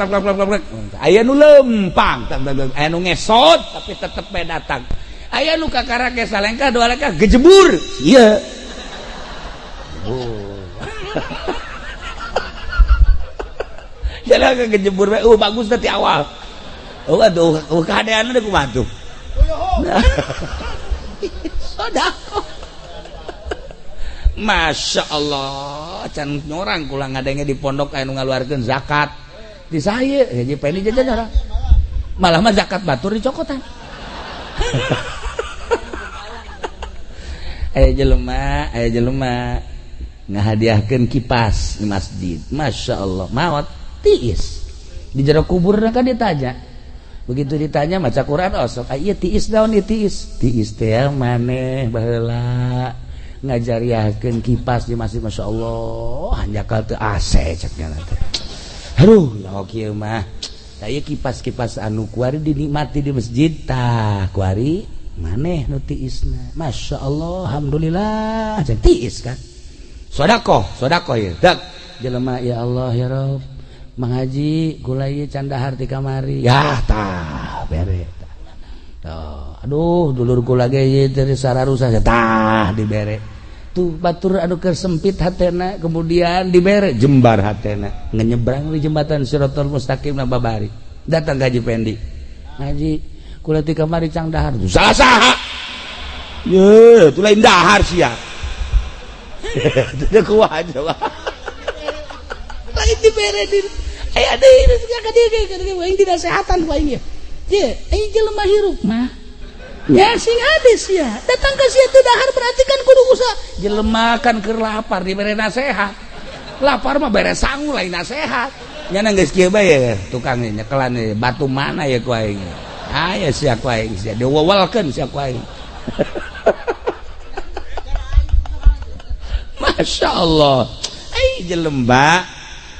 Aya nu lempang, aya nu ngesot tapi tetep bae datang. Aya nu kakara ge salengka dua lengkah gejebur. Iya. Oh. Jalan ke gejebur bae. Bagus teh ti awal. Aduh, kahadean teh kumaha tuh? Sedekah. Masya Allah, can nyorang kula ngadenge di pondok anu ngaluarkeun zakat. Di saye hiji penny jajan orang. Malah mah zakat batur dicokotan. Aya jelema ngahadiahkeun kipas di masjid. Masya Allah, maot tiis. Di jero kuburna kan ditanya. Begitu ditanya maca Quran osok, "Ieu tiis daun ieu tiis." Tiis teh maneh baheula ngajariakeun kipas di masjid. Masya Allah, hanjakal teu AC ceknya teh. Aduh, lauk kieu mah. Da ieu kipas-kipas anu kuari dinikmati di masjid tah kuari maneh nu tiisna. Masya Allah, alhamdulillah, cek tiis kan. Sedekah ieu. Dak jelema ya Allah ya Rabb, Mang Haji kula ieu can dahar ti kamari. Ya tah bere tah. Aduh, dulur kula ge ieu teh sararusa tah dibere. Tuh batur anu keur sempit hatena kemudian dibere jembar hatena ngenyebrang di jembatan Siratal Mustaqim na babari. Datang Haji Pendi. Haji, kula ti kamari cang dahar. Saha? Ye, tu lain dahar sia. Teu kuat aja. Lain dibere di. Aya deui ka dieu aing dinasehatan ku aing. Ye, aing jelema hirup mah. Ya sing hadis ya. Datang ke situ dahar berarti kan kudu usaha. Jelema kan keur lapar dibere nasehat. Lapar mah bere sangu lain nasehat. Nya geus kieu bae tukang nyekelan batu mana ya ku aing. Aya sia ku aing sia diwewelkeun sia ku aing. Masya Allah. Ai jelema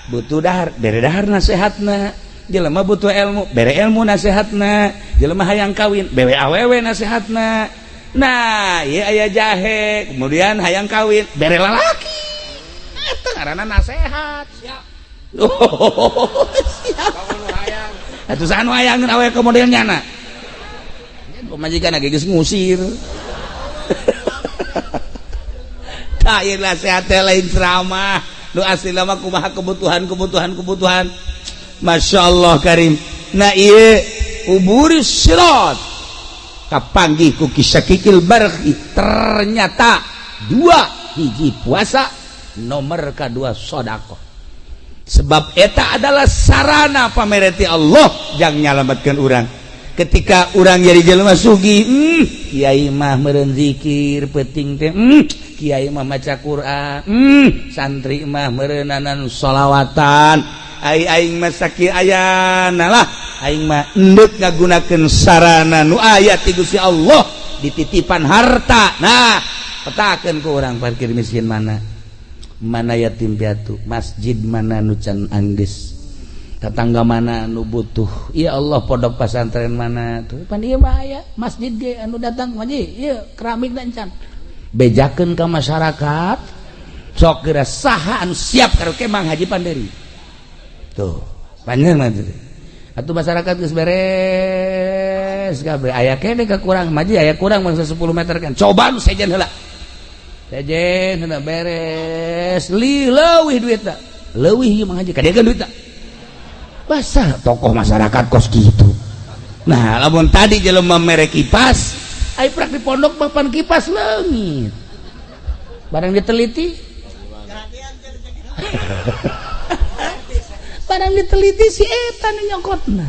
butuh dahar, bere dahar nasehatna. Jelema butuh ilmu, bere ilmu nasehatna. Jelema hayang kawin, bewe awewe nasehatna. Nah, ieu aya jahe, kemudian hayang kawin, bere lalaki. ngaranna nasehat. Siap. Oh, siap. Atuh saha nu hayangeun awe ke modelnya na. Pamajikan geus ngusir. Tah ieu nasehat teh lain ceramah. Nu aslina mah kumaha kebutuhan. Masyaallah karim. Nah ieu uburis sirat kapanggih ku kisakikil barqi ternyata 2 hiji puasa nomor kedua sedekah sebab eta adalah sarana pamereti Allah jang nyalametkeun urang ketika urang jadi jelema sugi kiai mah meureun zikir penting teh kiai mah maca Quran santri mah meureunanan sholawatan aing mah sakieu ayana lah aing mah endeup ngagunakeun sarana nu aya ti Gusti Allah dititipan harta. Nah petakeun ku urang parkir miskin mana yatim piatu, masjid mana nu can anggeus, tetangga mana nu butuh, ya Allah pondok pesantren mana tuh pan ieu mah aya masjid ge anu datang maji ieu keramik dan can bejakeun ka masyarakat sok geura saha anu siap karo kemang Haji Panderi tuh panjeun mah atuh masyarakat geus beres kabeh aya kene kakurang maji aya kurang mangsa 10 meter kan coba nu sejen heula beres leuwih duitna leuwih ieu mah Haji kadegeun duitna basah tokoh masyarakat kos kitu. Nah lamun tadi jelema mere kipas ai prak di pondok papan kipas leungit barang diteliti barang diteliti si eta nu nyokotna.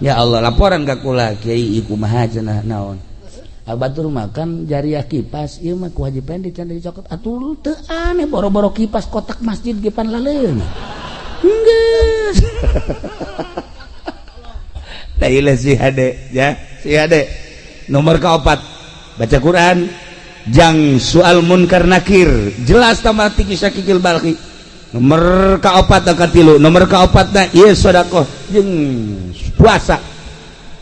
Ya Allah laporan ka kula kiai kumaha cenah naon batur makan jariah kipas ieu mah ku Haji Pendi can dicokot atuh teu aneh boro-boro kipas kotak masjid ge pan laleung geus da ieu si hade ya si hade nomor kaopat baca Quran jang soal munkar nakir jelas tamati kisah kikil balki nomor kaopat ka tilu nomor kaopatna ieu sedekah jeung puasa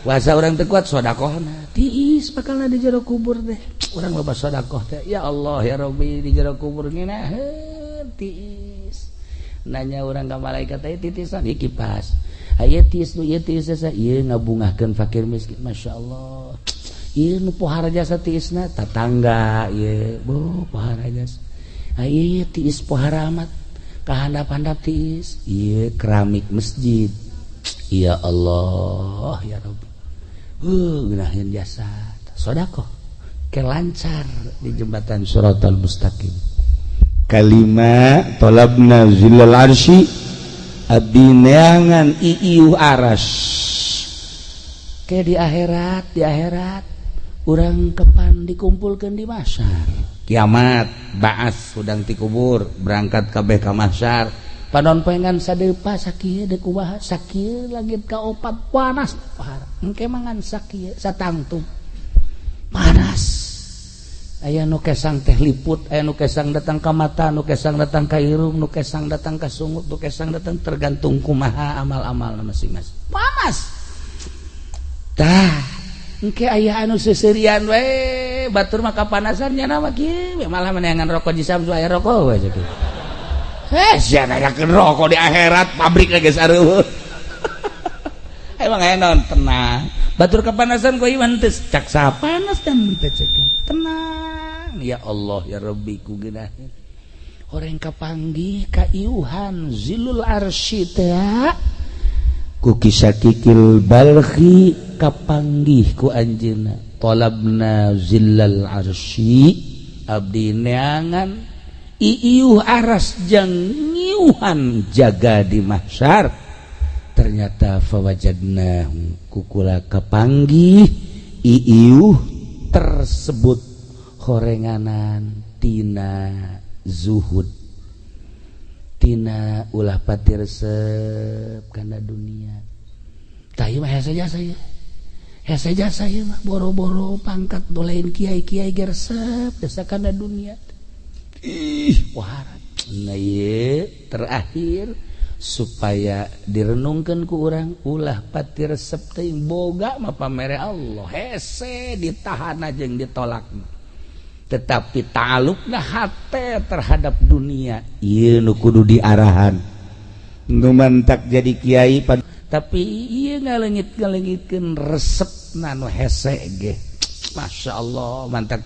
orang teu kuat sedekahna tiis bakalna di jero kubur teh urang loba sedekah teh ya Allah ya Rabbi di jero kubur ngeunaheun tiis nanya urang ka malaikat teh titisan ieu kipas aya tiis nu ieu tiis sa ieu ngabungahkeun fakir miskin masyaallah ieu nu pohara jasa tiisna tatangga ieu pohara jasa aya tiis pohara amat kahandap-handap tiis ieu keramik masjid ya Allah ya Rabbi gunahin jasa sedekah kelancar di jembatan Shiratal Mustaqim kalima talabna zillal arsy abdi neangan iiuh aras ke di akhirat urang kepan dikumpulkeun di mahsyar kiamat ba'ats udang ti kubur berangkat kabeh ka mahsyar panon pengan sadepa sakieu deuk kumaha sakieu langit kaopat panas pahar engke mangan sakieu satangtung panas aya nu kesang teh liput aya nu kesang datang ka mata nu kesang datang ka irung nu kesang datang ka sungut nu kesang datang tergantung kumaha amal-amalna masing-masing panas tah engke aya anu seuseurean we batur mah kapanasan nya mah kieu malah meneangan rokok di Samsu aya rokok we sakieu sia nayakeun rokok di akhirat pabrik geus areueuh emang aya naon tenang batur kapanasan ku iman teu cak sapanas dan teu cekeun tenang ya Allah ya Rabbi ku geunaheun horeng kapanggih ka iuhan zilul arsy teh ku kisah kikil balhi kapanggih ku anjeunna talabna zillal arsy abdi neangan iiuh aras jang ngiuhan jaga di mahsyar ternyata fawajadnahu kukula kapanggih iiuh tersebut horenganan tina zuhud tina ulah pati resep kana dunia tah ieu mah hese jasa ieu mah boro-boro pangkat dolein kiai-kiai ge resep dasa kana dunia waharat nah ieu terakhir supaya direnungkeun ku urang ulah pati resep teuing boga mah pamere Allah hese ditahan jeung ditolak tetapi talukna hate terhadap dunia ieu nu kudu diarahan nu mantak jadi kiai tapi ieu ngaleungit-ngaleungitkeun resepna nu hese ge Masya Allah mantak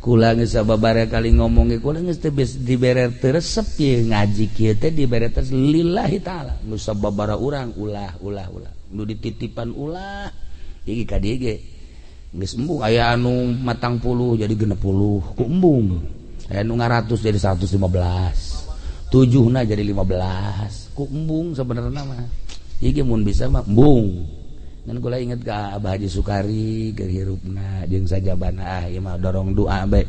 kula geus sababaraha kali ngomong ge kula geus teu dibere teu resep ye ngaji kieu teh dibere teh lillahi taala nu sababaraha urang ulah nu dititipan ulah iki ka dieu ge geus embung aya anu matang puluh jadi 60 ku embung aya nu 100 jadi 115 7 jadi 15 ku embung sabenerna mah iki mun bisa mah embung ngan kula inget ka Abah Haji Sukari keur hirupna jeung sajabana ieu mah dorong doa bae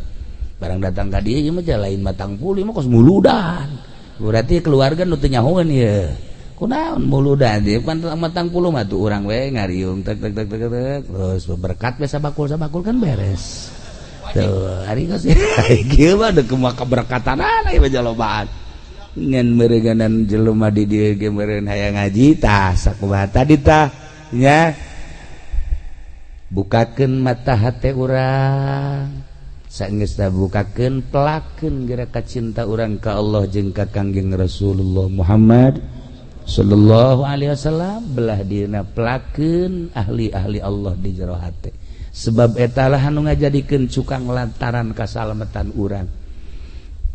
barang datang ka dieu ieu mah lain matang puluh ieu mah kos muludan berarti keluarga nu teu nyahoeun ieu kunaon muludan ieu kan matang puluh mah tuh urang we ngariung tek terus berkat we sabakul kan beres tuh ari geus ieu mah deuk kumaha kaberkatanan ieu jalobaan ngan meureunganan jelema di dieu ge meureun hayang ngaji tah sakumaha tadi tah nya bukakeun mata hate urang saenggeus bukakeun pelakeun geura ka cinta urang ka Allah jeung ka Kangjeng Rasulullah Muhammad sallallahu alaihi wasallam belah dina pelakeun ahli-ahli Allah di jero hate sebab eta lah anu ngajadikeun cukang lantaran kasalamatan urang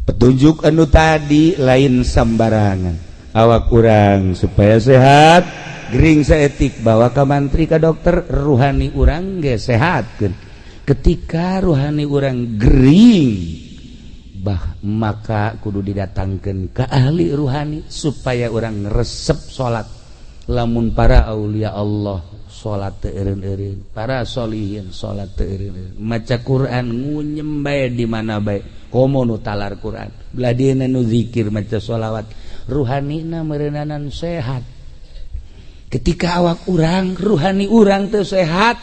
petunjuk anu tadi lain sambarangan awak urang supaya sehat gering saetik bawa ka mantri ka dokter ruhani urang ge sehatkeun ketika ruhani urang gering maka kudu didatangkeun ka ahli ruhani supaya urang resep salat lamun para aulia Allah salat teu eureun-eureun para sholihin salat teu eureun-eureun maca Quran ngunyem bae di mana bae komo nu talar Quran belah dieuna nu zikir maca sholawat ruhanina meureunanan sehat. Ketika awak urang ruhani urang teu sehat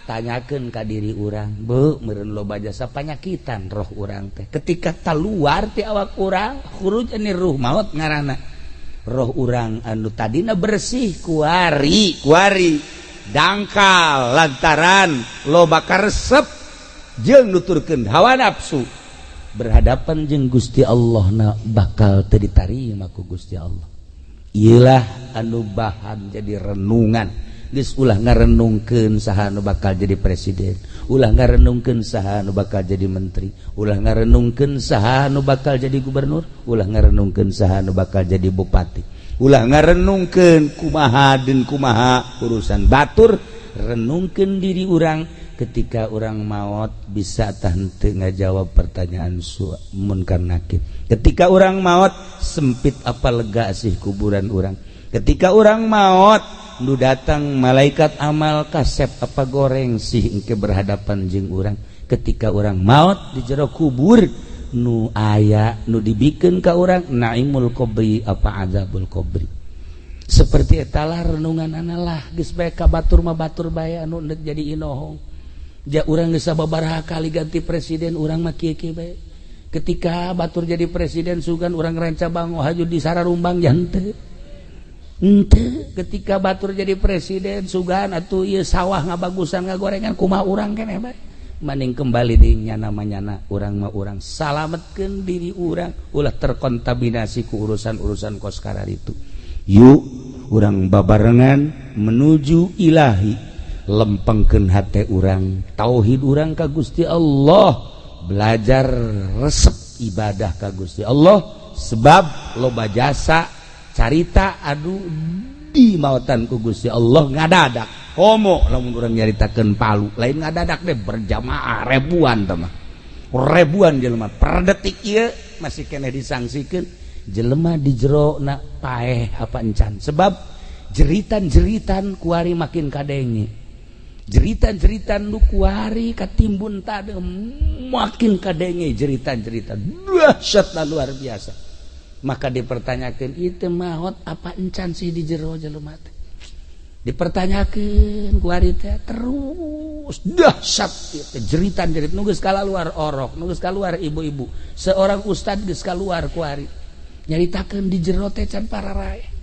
tanyakeun ka diri urang beu meureun loba jasa panyakitan roh urang teh ketika taluar ti awak urang khuruj ani ruh maut ngaranna roh urang anu tadina bersih kuari dangkal lantaran loba karesep jeung nuturkeun hawa nafsu berhadapan jeung Gusti Allah na bakal teu ditarima ku Gusti Allah. Iyalah anu bahan jadi renungan geus ulah ngarenungkeun saha anu bakal jadi presiden ulah ngarenungkeun saha anu bakal jadi menteri ulah ngarenungkeun saha anu bakal jadi gubernur ulah ngarenungkeun saha anu bakal jadi bupati ulah ngarenungkeun kumaha urusan batur renungkeun diri urang ketika urang maot bisa tah henteu ngajawab pertanyaan munkar nakir ketika urang maot sempit apa lega sih kuburan urang ketika urang maot nu datang malaikat amal kasep apa goreng sih engke berhadapan jeung urang ketika urang maot di jero kubur nu aya nu dibikeun ka urang naimul qabri apa azabul qabri seperti eta lah renungan analah geus bae ka batur mah batur bae anu neuk jadi inohong ja urang geus sababaraha kali ganti presiden urang mah kieu-kieu bae ketika batur jadi presiden sugan urang ranca bango haju di Sararumbang ya henteu ketika batur jadi presiden sugan atuh ieu sawah ngabagusan ngagorengan kumaha urang keneh bae maning kembali di nyana urang mah urang salametkeun diri urang ulah terkontaminasi ku urusan-urusan koskara itu yuk urang babarengan menuju ilahi lempengkeun hate urang tauhid urang ka Gusti Allah belajar resep ibadah ka Gusti Allah sebab loba jasa carita adu di mautan ku Gusti Allah ngadadak komo lamun urang nyaritakeun palu lain ngadadak deh berjamaah ribuan teh mah ribuan jelema per detik ieu masih keneh disangsikeun jelema di jero na paeh apa encan sebab jeritan-jeritan kuari makin kadenge jeritan-jeritan nu kuari katimbun tade makin kadenge jeritan-jeritan dahsyat luar biasa maka dipertanyakeun ieu maot apa encan sih di jero jelema teh dipertanyakeun kuari teh terus dahsyat jeritan-jerit nu geus kaluar orok nu geus kaluar ibu-ibu seorang ustad geus kaluar kuari nyaritakeun di jero teh can pararae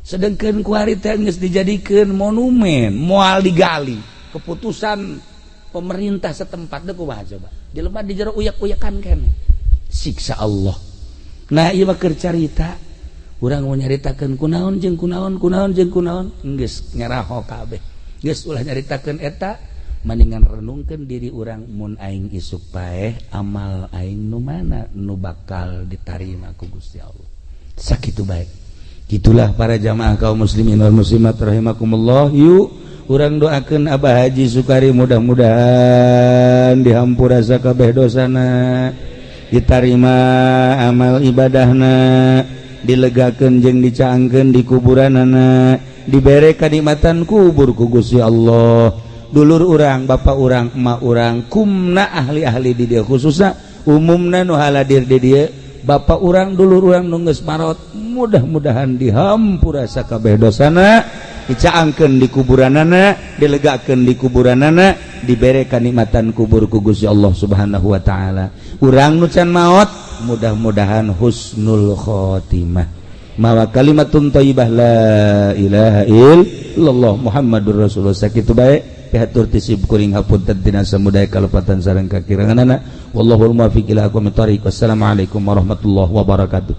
sedengkeun kuari teh geus dijadikeun monumen moal digali keputusan pemerintah setempat deh kumaha coba jelema di jero uyak-uyakan kan siksa Allah. Nah ieu mah keur carita urang mau nyaritakeun kunaon jeung kunaon geus nyaraho kabeh geus ulah nyaritakeun eta mendingan renungkeun diri urang mun aing isuk paeh amal aing nu mana nu bakal ditarima ku Gusti Allah sakitu bae. Gitulah para jamaah kaum muslimin wal muslimat rahimakumullah. Yuk urang doakeun Abah Haji Sukari mudah-mudahan dihampura sakabeh dosana, ditarima amal ibadahna, dilegakeun jeung dicaangkeun di kuburanana, dibere kanikmatan kubur ku Gusti Allah. Dulur urang, bapak urang, emak urang, kumna ahli-ahli di dieu khususna umumna nu haladir di dieu, bapak urang, dulur urang nu geus marot, mudah-mudahan dihampura sakabeh dosana, dicaangkeun di kuburanana, dilegakeun di kuburanana, dibere kanikmatan kubur ku Gusti Allah Subhanahu wa taala. Urang nu can maot, mudah-mudahan husnul khotimah. Mawa kalimatun thayyibah la ilaha illallah Muhammadur Rasulullah sakitu bae. Pihatur tisib kuring hapunten tina samudaya kalepatan sareng kakiranganana. Wallahul muwaffiq ila aqwamit thoriq. Wassalamualaikum warahmatullahi wabarakatuh.